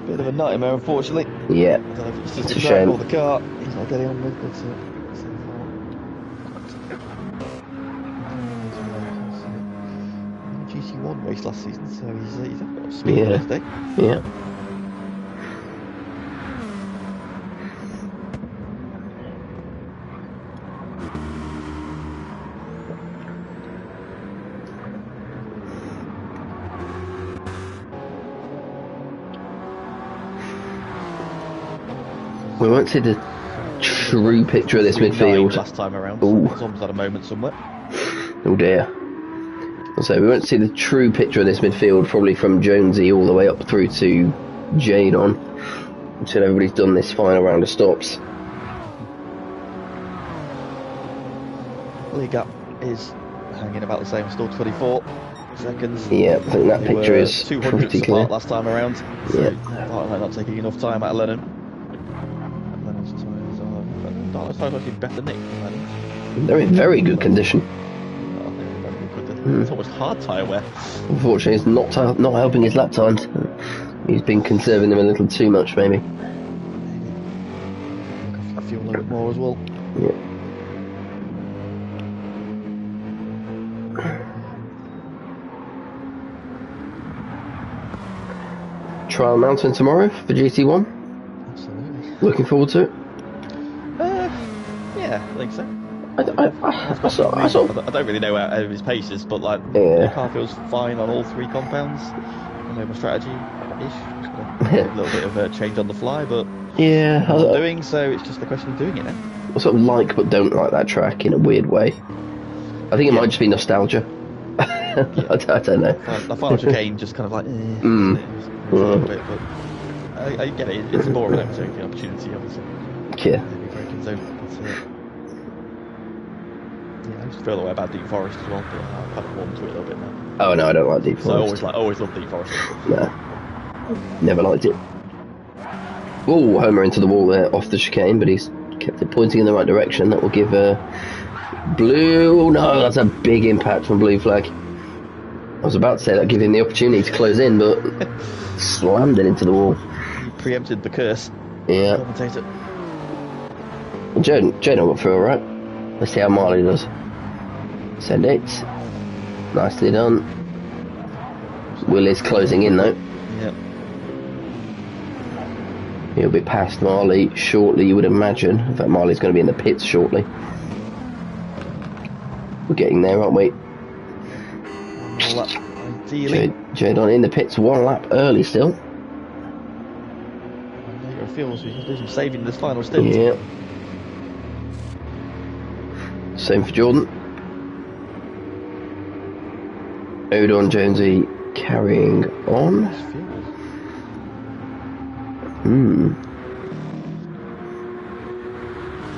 Bit of a nightmare, unfortunately. Yeah, I don't know if it's just it's the a track shame. or the car he's not getting on with, but so far. GT1 race last season, so he's got a lot of speed Yeah. today. Yeah. We won't see the true picture of this 3-9 midfield. last time around. Ooh. So someone's had a moment somewhere. Oh dear. So we won't see the true picture of this midfield probably from Jonesy all the way up through to Jadon until everybody's done this final round of stops. League gap is hanging about the same, still 24 seconds. Yeah, I think that They picture were is 200ths pretty clear. apart last time around. So Yeah. Dartlight not taking enough time out of Lennon. And Lennon's tyres are... Dartlight's tyres are actually better nicked than Lennon's. They're in very good condition. It's almost hard tyre wear. Unfortunately, it's not helping his lap times. He's been conserving them a little too much, maybe. I feel a little bit more as well. Yeah. Trial Mountain tomorrow for GT1. Absolutely. Looking forward to it. Yeah, I think so. I saw. I don't really know how his pace is, but like Yeah. the car feels fine on all three compounds. I know my strategy-ish. A little bit of a change on the fly, but Yeah, I'm not doing so. It's just a question of doing it now. I sort of like but don't like that track in a weird way. I think it might just be nostalgia. I don't know. The final chicane just kind of like a bit, but I get it. It's more of an overtaking opportunity, obviously. Yeah. Maybe braking zone. Yeah, I used to feel that way about Deep Forest as well, but I've kind of warmed to it a little bit now. Oh no, I don't like Deep So I Forest. always loved Deep Forest. No, never liked it. Oh, Homer into the wall there, off the chicane, but he's kept it pointing in the right direction. That will give Blue. Oh no, that's a big impact from Blue Flag. I was about to say that give him the opportunity to close in, but slammed it into the wall. He preempted the curse. Yeah. Commentator. Jaden got through alright. Let's see how Marley does. Send it. Nicely done. Will is closing in though. Yep. He'll be past Marley shortly, you would imagine. In fact, Marley's going to be in the pits shortly. We're getting there, aren't we? One lap, ideally. Jadon in the pits 1 lap early still. It feels we can do some saving this final stint. Yeah. Same for Jordan. Odon Jonesy carrying on.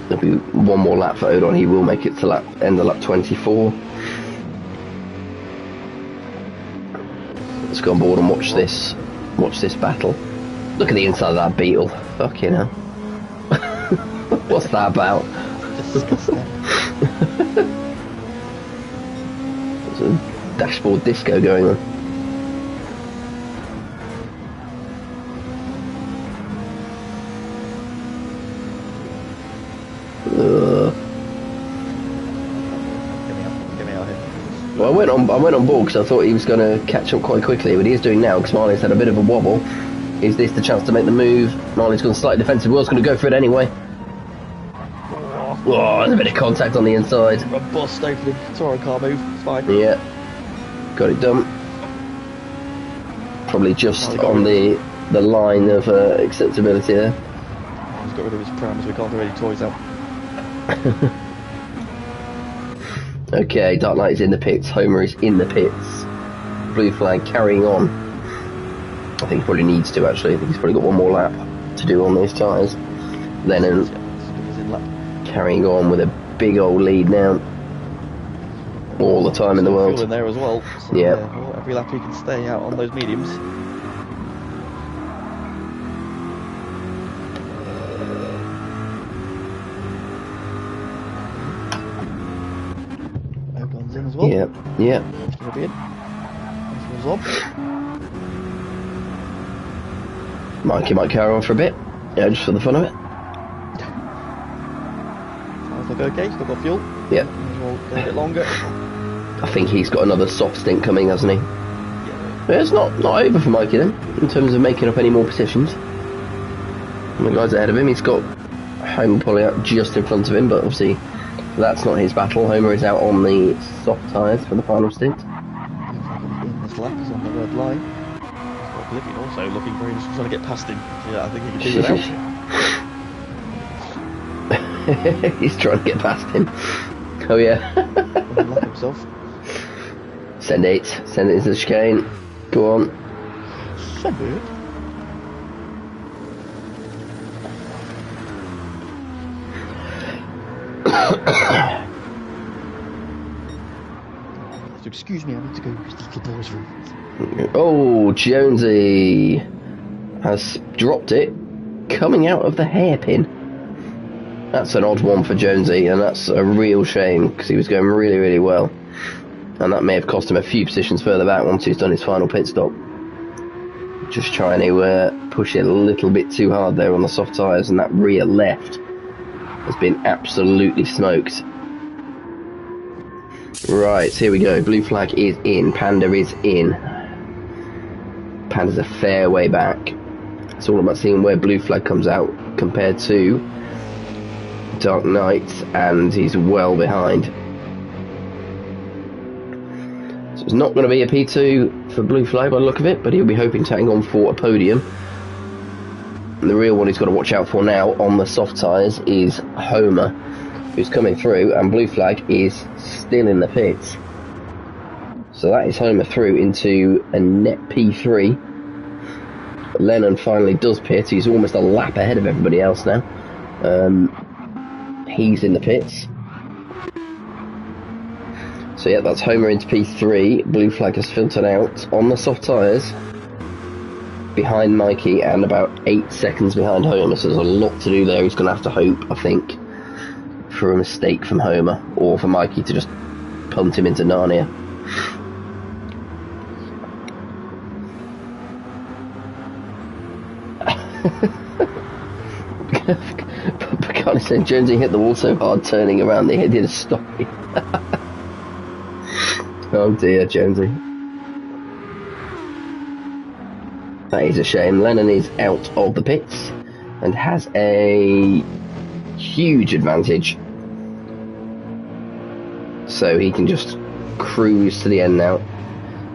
There'll be 1 more lap for Odon. He will make it to end of lap 24. Let's go on board and watch this battle. Look at the inside of that Beetle. Fucking hell. What's that about? Disgusting. There's a dashboard disco going on. Get me out here. Well, I went on board because I thought he was going to catch up quite quickly, but he is doing now because Marley's had a bit of a wobble. Is this the chance to make the move? Marley's gone slightly defensive. Will's going to go for it anyway. Oh, there's a bit of contact on the inside. Robust opening touring car move. It's fine. Yeah, got it done. Probably just on the line of acceptability there. He's got rid of his prams. We can't throw any toys out. Okay, Dark Knight is in the pits. Homer is in the pits. Blue Flag carrying on. I think he probably needs to actually. I think he's probably got 1 more lap to do on those tyres. Lennon carrying on with a big old lead now. All the time in the world. Fuel in there as well. So, Yeah. well, every lap he can stay out on those mediums. Ogon's in as well. Yeah. Still be in. This one's on. Mikey might carry on for a bit. Yeah, just for the fun of it. Sounds like okay, still got fuel. Yeah. Might as well go a bit longer. I think he's got another soft stint coming, hasn't he? Yeah. Yeah, it's not over for Mikey then, in terms of making up any more positions. And the guys ahead of him, he's got Homer pulling out just in front of him, but obviously that's not his battle. Homer is out on the soft tyres for the final stint. Looks like in this lap, he's on the red line. He's got Oblivion also looking very just trying to get past him. Yeah, I think he can do without. He's trying to get past him. Oh yeah. Unlock himself. Send it into the chicane. Go on. Send it. So excuse me, I need to go use the little boy's room. Oh, Jonesy has dropped it coming out of the hairpin. That's an odd one for Jonesy, and that's a real shame because he was going really, really well. And that may have cost him a few positions further back once he's done his final pit stop. Just trying to push it a little bit too hard there on the soft tyres, and that rear left has been absolutely smoked. Right, so here we go. Blue flag is in. Panda is in. Panda's a fair way back. It's all about seeing where blue flag comes out compared to Dark Knight, and he's well behind. So it's not going to be a P2 for blue flag by the look of it, but he'll be hoping to hang on for a podium. And the real one he's got to watch out for now on the soft tyres is Homer, who's coming through, and blue flag is still in the pits. So that is Homer through into a net P3. Lennon finally does pit. He's almost a lap ahead of everybody else now. He's in the pits. So yeah, that's Homer into P3. Blue flag has filtered out on the soft tyres behind Mikey and about 8 seconds behind Homer. So there's a lot to do there. He's going to have to hope, I think, for a mistake from Homer or for Mikey to just punt him into Narnia. Picani said Jonesy hit the wall so hard turning around they did a stoppie. Oh dear, Jonesy. That is a shame. Lennon is out of the pits and has a huge advantage. So he can just cruise to the end now.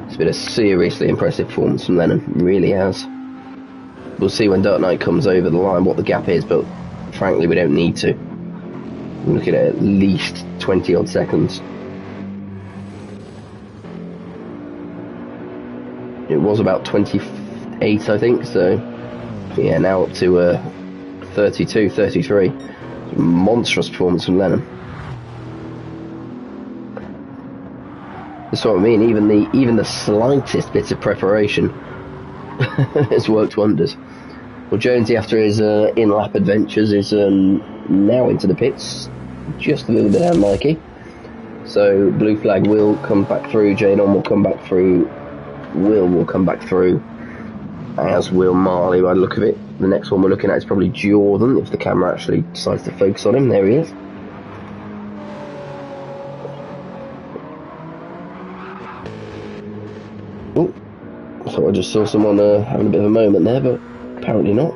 It's been a seriously impressive performance from Lennon. It really has. We'll see when Dark Knight comes over the line what the gap is, but frankly we don't need to. We're looking at least 20 odd seconds. It was about 28, I think, so yeah, now up to 32, 33. Monstrous performance from Lennon. That's what I mean, even the slightest bit of preparation has worked wonders. Well, Jonesy, after his in-lap adventures, is now into the pits, just a little bit down Mikey. So blue flag will come back through, Jadon will come back through, will come back through, as will Marley by the look of it. The next one we're looking at is probably Jordan, if the camera actually decides to focus on him. There he is. Oh, so I just saw someone having a bit of a moment there, but apparently not.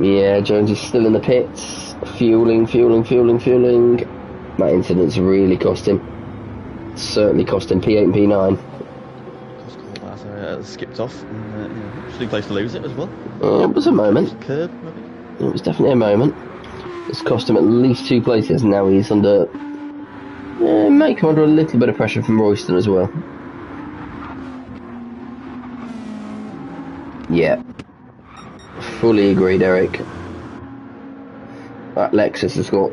Yeah, Jones is still in the pits, fueling. That incident's really cost him. Certainly cost him P8 and P9. Skipped off, and interesting place to lose it as well. It was a moment. Curb, maybe. It was definitely a moment. It's cost him at least 2 places, and now he's under. May come under a little bit of pressure from Royston as well. Yeah. Fully agreed, Eric. That Lexus has got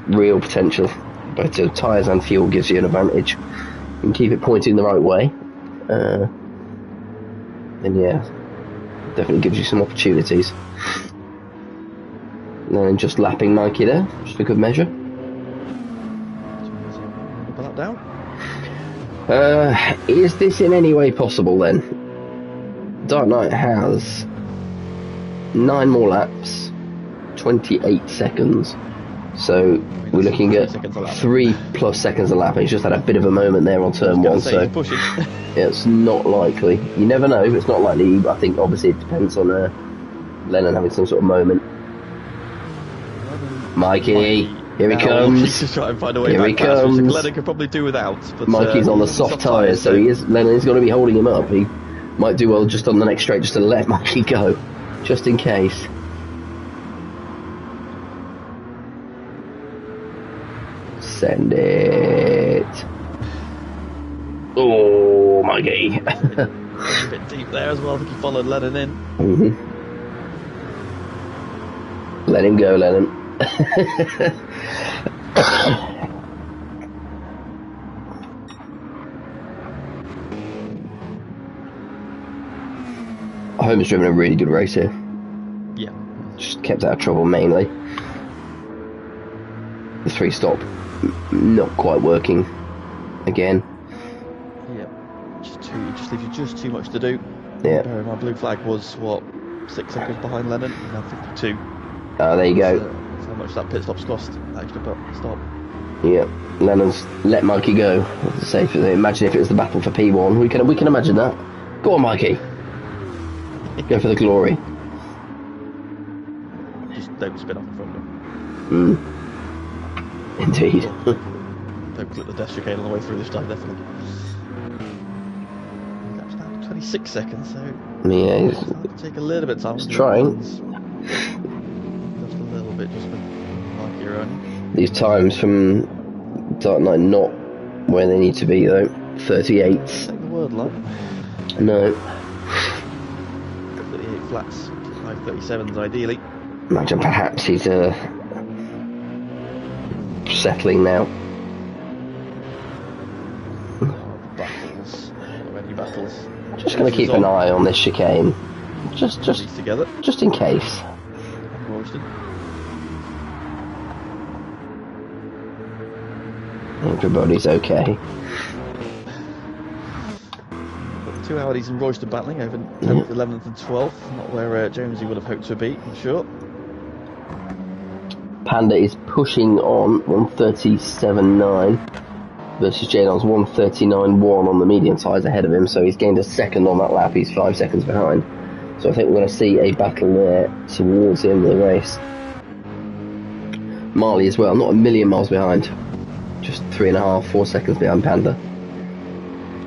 real potential. Both tyres and fuel gives you an advantage. You can keep it pointing the right way. Then yeah, definitely gives you some opportunities. And then just lapping Mikey there, just for good measure. Put that down. Is this in any way possible then? Dark Knight has 9 more laps, 28 seconds. So we're looking at 3+ seconds a lap. He's just had a bit of a moment there on turn 1, so it's not likely. You never know, it's not likely. I think obviously it depends on Lennon having some sort of moment. Mikey, here he comes. Just try and find a way here back he comes. Which Lennon could probably do without. But, Mikey's on the soft tyres, so Lennon's got to be holding him up. He might do well just on the next straight, just to let Mikey go, just in case. Send it. Oh, Mikey. A bit deep there as well. I think he followed Lennon in. Let him go, Lennon. Holmes driven a really good race here. Yeah. Just kept out of trouble mainly. The 3-stop not quite working again. Yeah. Just leaves you just too much to do. Yeah. My blue flag was what, 6 seconds behind Lennon, now 52. There you go. That's how much that pit stop's cost. Extra stop. Yeah. Lennon's let Mikey go. That's safe. Imagine if it was the battle for P1. We can imagine that. Go on, Mikey. Go for the glory. Just don't spin off in front of him. Indeed. Don't clip the dash chicane on the way through this time, definitely. That's now 26 seconds, so yeah, it'll take a little bit of time. He's trying. Just a little bit, just for Mikey running. These times from Dark Knight not where they need to be though. 38. Take the word line. No. 38 flats, 537s ideally. Imagine perhaps he's settling now. Battles. Already battles. Just going to keep an eye on this chicane. Just together. Just in case. Royston. Everybody's okay. Got 2 Audis and Royston battling over 10th, 11th and 12th. Not where Jonesy would have hoped to be, I'm sure. Panda is pushing on 137.9 versus Jadon's 139.1 on the medium tyres ahead of him, so he's gained a second on that lap. He's 5 seconds behind. So I think we're going to see a battle there towards the end of the race. Marley as well, not a million miles behind. Just 3.5, 4 seconds behind Panda.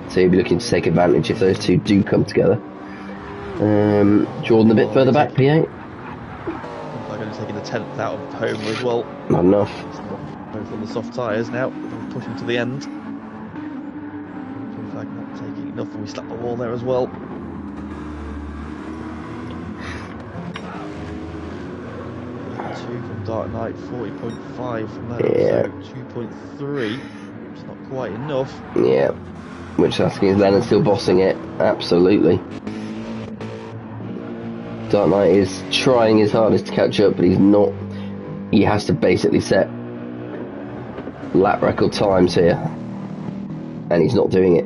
So he'll be looking to take advantage if those two do come together. Jordan a bit further back, P8. I'm going to take the 10th out of home as well. Not enough. Both on the soft tyres now, pushing to the end. Blue flag not taking enough, and we slap the wall there as well. From Dark Knight, 40.5 from that, yeah. So 2.3. It's not quite enough. Yeah, which asking is Lennon still bossing it. Absolutely. Dark Knight is trying his hardest to catch up, but he's not. He has to basically set lap record times here, and he's not doing it.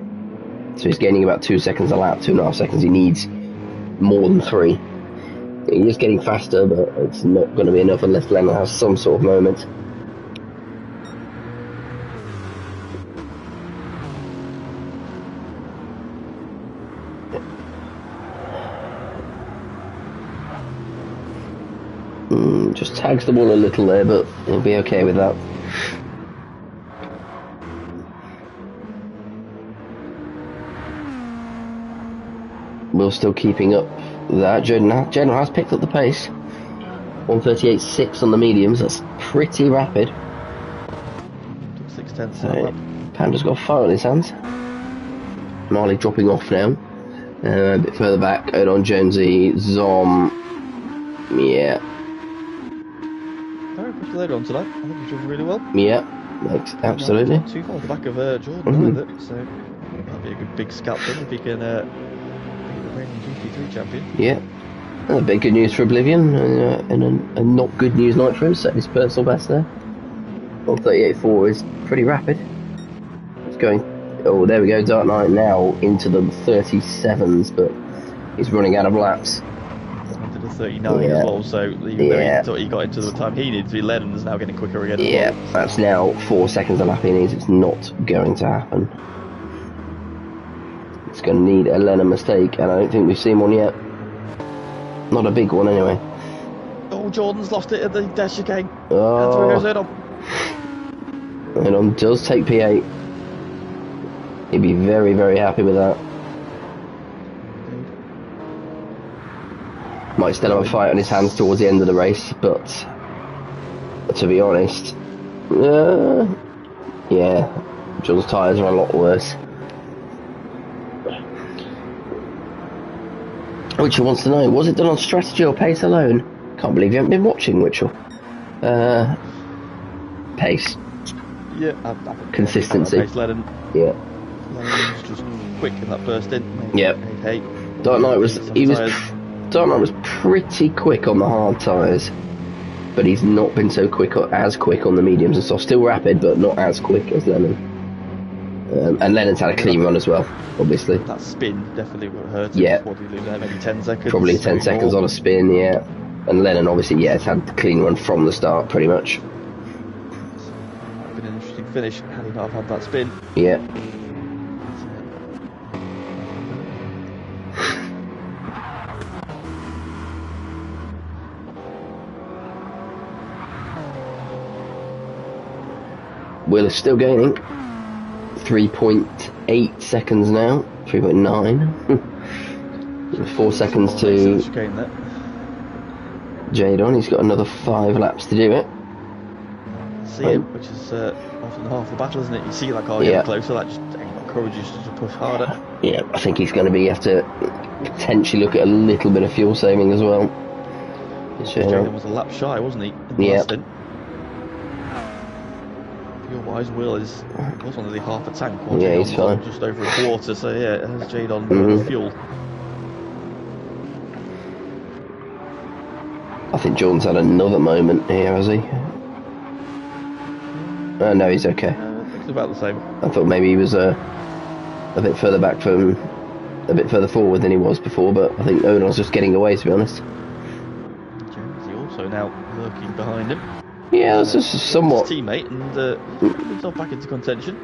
So he's gaining about 2 seconds a lap, 2.5 seconds. He needs more than 3. He is getting faster, but it's not going to be enough unless Lennon has some sort of moment. Just tags the wall a little there, but he'll be okay with that. We're still keeping up that. General has picked up the pace. 138.6 on the mediums, that's pretty rapid. Took 6/10 So, Panda's got a fire on his hands. Marley dropping off now. A bit further back, Odon Jonesy, Zom. Yeah. Very quick load on tonight. I think he's doing really well. Yeah, absolutely. Not too far at the back of Jordan with it, so that'd be a good big scalp thing if he can beat the reigning GT2 champion. Yeah. A bit good news for Oblivion, and a not good news night for him. Set his personal best there. 138.4 is pretty rapid. It's going Oh, there we go. Dark Knight now into the 37s, but he's running out of laps. Into the 39 as well, so even though he thought he got into the time he needed to be, Lennon's now getting quicker again as well. That's now 4 seconds a lap he needs. It's not going to happen. It's going to need a Lennon mistake, and I don't think we've seen one yet. Not a big one, anyway. Oh, Jordan's lost it at the dash again. Oh. And through goes Erdon does take P8. He'd be very, very happy with that. Might still have a fight on his hands towards the end of the race, but to be honest, yeah, John's tyres are a lot worse. Witchell wants to know, was it done on strategy or pace alone? Can't believe you haven't been watching, Witchell. Pace. Yeah, consistency. Pace Lennon. Yeah. Lennon's just quick in that burst in. Yeah. Hey. Dark Knight was pretty quick on the hard tyres, but he's not been so quick as quick on the mediums and soft. Still rapid, but not as quick as Lennon. And Lennon's had a clean run as well, obviously. That spin definitely hurt him. Yeah. What did he lose there? Maybe 10 seconds? Probably 10 seconds on a spin, yeah. And Lennon obviously, has had the clean run from the start, pretty much. Been an interesting finish had he not have had that spin. Yeah. Will is still gaining. 3.8 seconds now. 3.9. 4 seconds to Jadon. He's got another 5 laps to do it. See him, which is often half the battle, isn't it? You see that car getting closer, that just encourages you to push harder. Yeah, I think he's going to have to potentially look at a little bit of fuel saving as well. Jadon was a lap shy, wasn't he? In the last stint. Fuel-wise, Will is also nearly half a tank. Yeah, he's fine. Just over a quarter, so yeah, it has Jadon on fuel. I think Jordan's had another moment here, has he? No, he's okay. It's about the same. I thought maybe he was a bit further back from, a bit further forward than he was before, but I think Odon's just getting away, to be honest. Jonesy also now lurking behind him. Yeah, that's just somewhat. His teammate and put himself back into contention.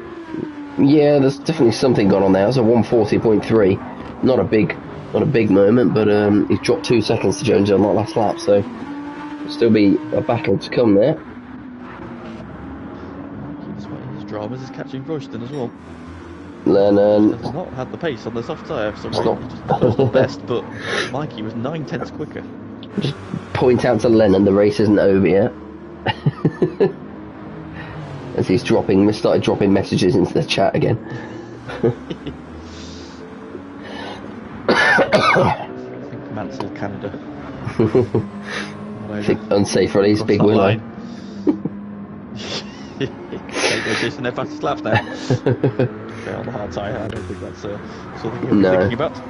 Yeah, there's definitely something gone on there. It's a 140.3, not a big moment, but he's dropped 2 seconds to Jonesy on that last lap, so there'll still be a battle to come there. Despite his dramas, is catching Royston as well. Lennon has not had the pace on the soft tyre for some reason. He just does the best, but Mikey was 9/10 quicker. Just point out to Lennon the race isn't over yet. As he's started dropping messages into the chat again. I think Mansell, Canada. I think unsafe release, big willow. They're their fastest laps now. Okay, on the hard tyre, I don't think that's something you're thinking about.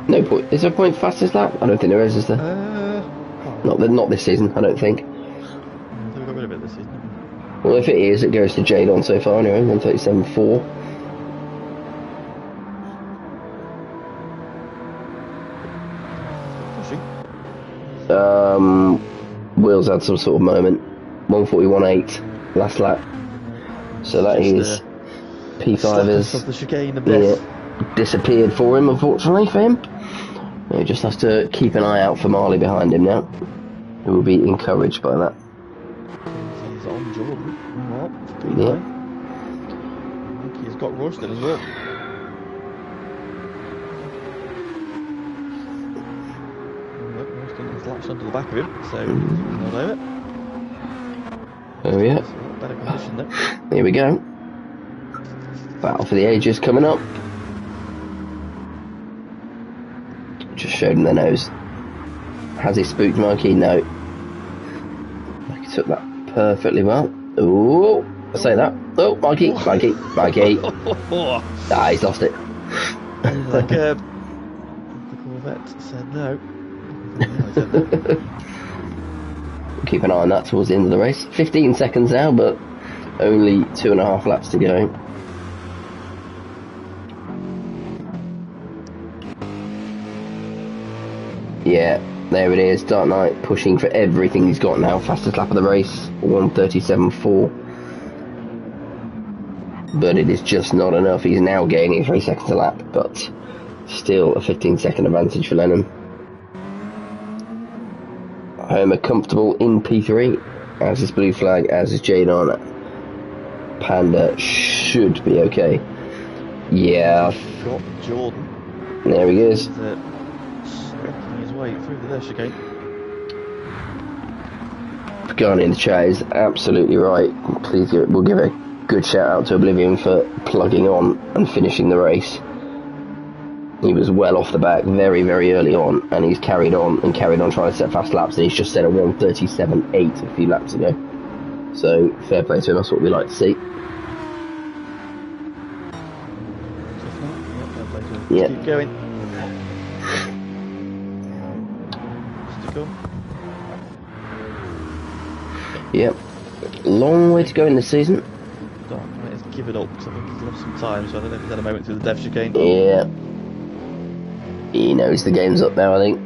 No point. Is there a point fastest lap? I don't think there is there? Not this season, I don't think. We got rid of it this season. Well, if it is, it goes to Jadon so far anyway, 137.4. Will's had some sort of moment. 141.8 last lap. So that is P5 is of the chicane disappeared for him, unfortunately for him. He just has to keep an eye out for Marley behind him now, who will be encouraged by that. He's on Jordan. Yeah. He's got Royston as well. Royston is latched onto the back of him, so not over. Oh yeah. Better condition there. Here we go. Battle for the ages coming up. Just showed him the nose. Has he spooked Mikey? No. Mikey took that perfectly well. Ooh, I say that. Oh, Mikey. Ah, he's lost it. Like the Corvette said no. Keep an eye on that towards the end of the race. 15 seconds now, but Only 2.5 laps to go. Yeah, there it is. Dark Knight pushing for everything he's got now. Fastest lap of the race, 1:37.4. But it is just not enough. He's now gaining 3 seconds a lap, but still a 15-second advantage for Lennon. Homer comfortable in P3, as is Blue Flag, as is Jadon. Panda should be okay. Yeah. Got Jordan. There he is. Making his way through the dash again. Gone in the chat is absolutely right. Please we'll give a good shout out to Oblivion for plugging on and finishing the race. He was well off the back very, very early on, and he's carried on trying to set fast laps, and he's just set a 1:37.8 a few laps ago. So fair play to him, that's what we like to see. Yeah. Keep going. Stick on. Yep. Long way to go in this season. Let's give it up, because I think he's lost some time, so I don't know if he's had a moment through the dev chicane. Yeah. He knows the game's up now, I think. See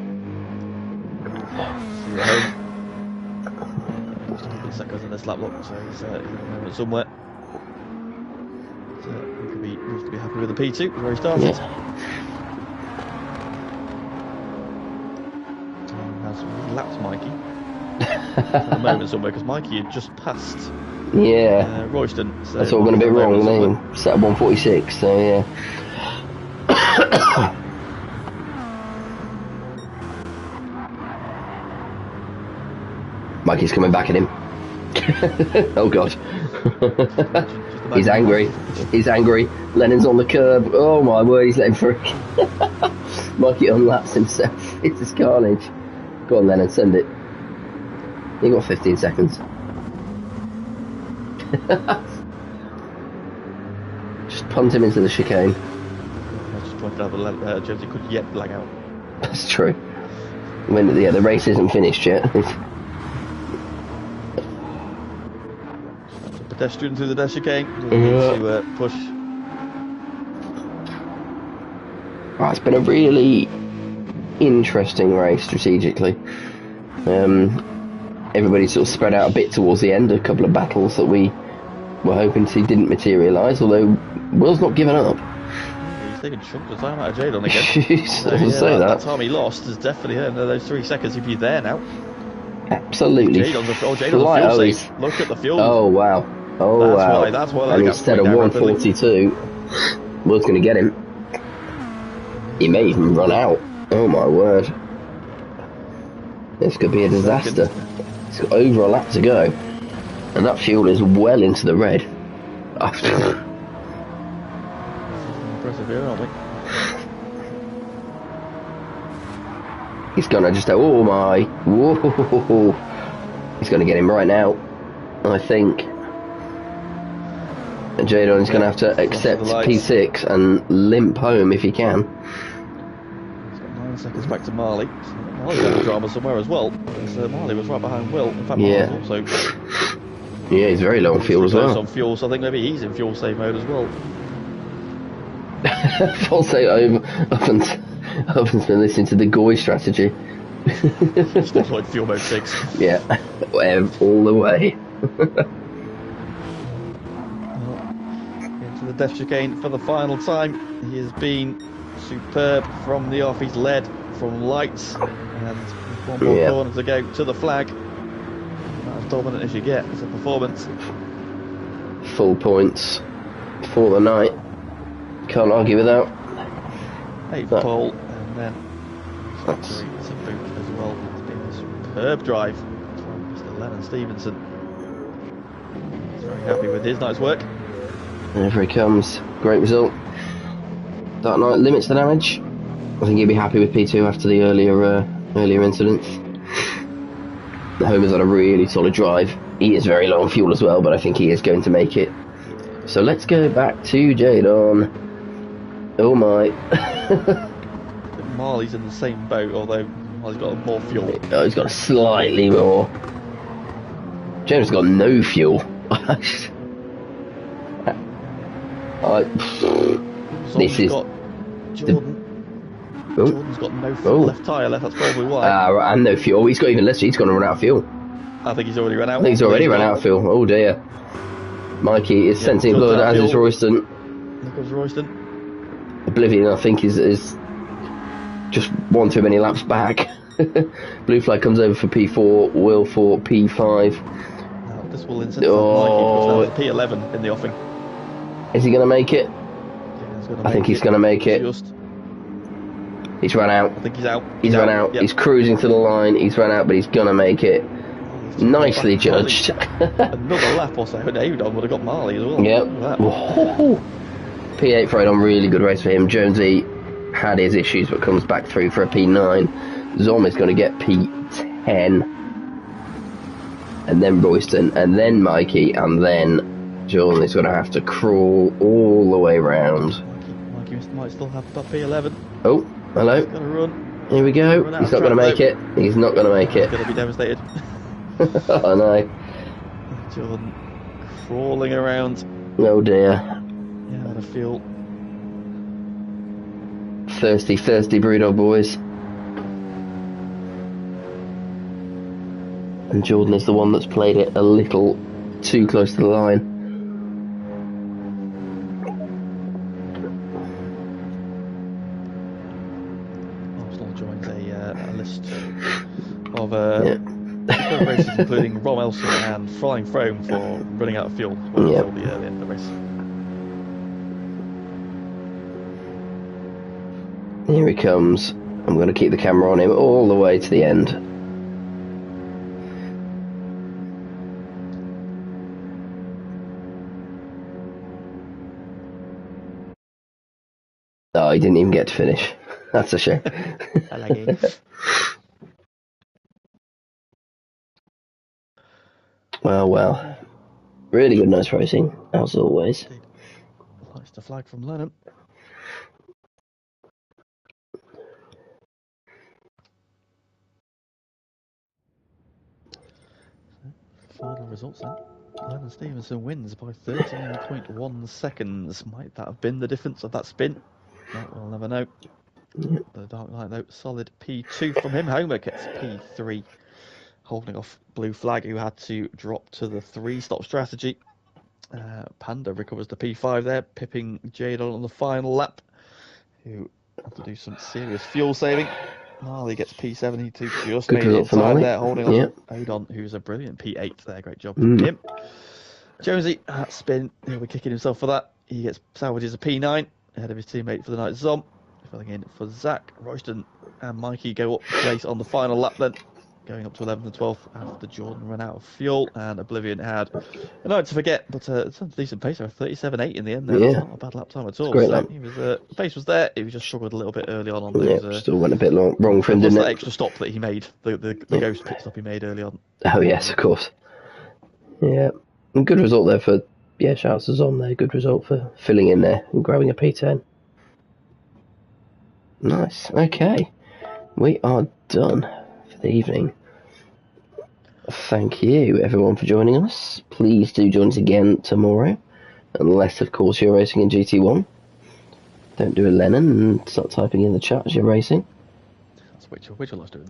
you at home. Just a couple of seconds in this lap lock, so he's in a moment somewhere. So he could be reasonably happy with the P2 where he started. Yeah. Has lapped Mikey. For a moment somewhere, because Mikey had just passed Royston. So that's all going a bit wrong, then. Set at 1:46, so yeah. Mikey's coming back at him. Oh god. He's angry. He's angry. Lennon's on the curb. Oh my word, he's letting through. Mikey unlaps himself. It's just carnage. Go on, Lennon, send it. You got 15 seconds. Just punt him into the chicane. I just pointed out that Jonesy couldn't yet lag out. That's true. When the race isn't finished yet. Pedestrian through the dash chicane. To push. Well, it's been a really interesting race strategically. Everybody sort of spread out a bit towards the end. A couple of battles that we were hoping to see didn't materialise, although Will's not given up. He's taking chunks of time out of Jadon again. Jeez, doesn't say that. That time he lost is definitely those 3 seconds if he's there now. Absolutely. Jadon's the fuel save. Look at the fuel. Oh wow. Oh wow. That's why and instead of 1:42, Will's going to get him. He may even run out. Oh my word. This could be a disaster. It's got over a lap to go. And that fuel is well into the red. Impressive here, aren't we? He's going to just oh my. Whoa. He's going to get him right now, I think. And Jadon is going to have to accept P6 and limp home if he can. He's got 9 seconds back to Marley. So Marley's having drama somewhere as well. Because Marley was right behind Will. In fact, Marley also. Yeah, he's very low on fuel as well. On fuel, so I think maybe he's in fuel save mode as well. Full save over. Oven's been listening to the Goy strategy. Still like fuel mode 6. Yeah, all the way. Into the death chicane for the final time. He has been superb from the off. He's led from lights, and one more corner to go to the flag. As dominant as you get as a performance. Full points for the night. Can't argue with that. 8th pole, and then factory to boot as well. It's been a superb drive from Mr. Lennon Stevenson. He's very happy with his night's work. Whenever he comes, great result. Dark Knight limits the damage. I think he'll be happy with P2 after the earlier incidents. The Homer's on a really solid drive. He is very low on fuel as well, but I think he is going to make it. So let's go back to Jadon. Oh my. Marley's in the same boat, although Marley's got more fuel. Oh, he's got slightly more. James has got no fuel. This is... got Jordan. Jordan's got no left tyre left, that's probably why. And no fuel. He's got even less. He's going to run out of fuel. I think he's already run out. I think he's already run out of fuel. Oh dear. Mikey is sensing blood, as is Royston. There goes Royston. Oblivion, I think, is just one too many laps back. Blue flag comes over for P4, Will for P5. Now, this will incentivize Mikey because now there's P11 in the offing. Is he going to make it? Yeah, I think he's going to make it. He's run out. I think he's out. He's run out. Yep. He's cruising to the line. He's run out, but he's going to make it. Nicely judged. Another lap or so, and Audon would have got Marley as well. Yep. P8 for Audon, really good race for him. Jonesy had his issues, but comes back through for a P9. Zom is going to get P10. And then Royston, and then Mikey, and then Jordan is going to have to crawl all the way round. Mikey might still have about P11. Oh, hello. He's going to run. Here we go. He's not going to make it. He's not going to make it. He's going to be devastated. I know. Jordan crawling around. Oh dear. Yeah, I feel thirsty Brewdog boys. And Jordan is the one that's played it a little too close to the line. Arsenal joins a list of races including Rom Elson and Flying Foam for running out of fuel until the early end of the race. Here he comes. I'm going to keep the camera on him all the way to the end. Oh, he didn't even get to finish. That's a shame. I like it. Well. Really good, nice racing, as always. Nice to flag from Lennon. Final results then. Lennon Stevenson wins by 13.1 seconds. Might that have been the difference of that spin? No, we'll never know. The Dark Knight though, solid P2 from him. Homer gets P3, holding off Blue Flag, who had to drop to the 3-stop strategy. Panda recovers the P5 there, pipping Jadon on the final lap, who had to do some serious fuel saving. Marley gets P7, he too just made it in time there, holding on to Odon, who's a brilliant P8 there. Great job from him. Jonesy, spin, he'll be kicking himself for that. He gets salvages a P9 ahead of his teammate for the night, Zom. Filling in for Zach. Royston and Mikey go up place on the final lap then, going up to 11th and 12th after Jordan ran out of fuel, and Oblivion had a night to forget, but it's a decent pace, 37.8 in the end there. That's not a bad lap time at all. Great so lap. He was, the pace was there, he was just struggled a little bit early on those. Still went a bit wrong for him, didn't it? That extra stop that he made, the ghost pit stop he made early on. Oh yes, of course. Yeah, and good result there for, shout out to Zom there, good result for filling in there and grabbing a P10. Nice, okay. We are done for the evening. Thank you everyone for joining us. Please do join us again tomorrow, unless of course you're racing in GT1. Don't do a Lennon and start typing in the chat as you're racing. That's Witcher loves doing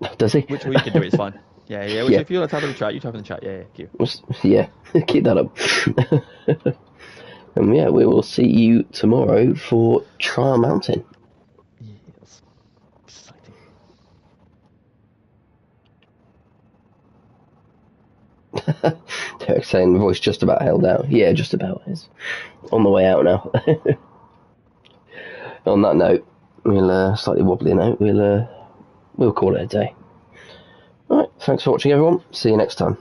that. Does he? Which you can do, it's fine. Yeah. If you want to type in the chat, you type in the chat. Yeah, keep that up. And we will see you tomorrow for Trial Mountain. Yes. Exciting. Derek saying the voice just about held out. Yeah, just about is. On the way out now. On that note, we'll slightly wobbly note, we'll call it a day. Alright, thanks for watching everyone. See you next time.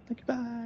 Thank you, bye.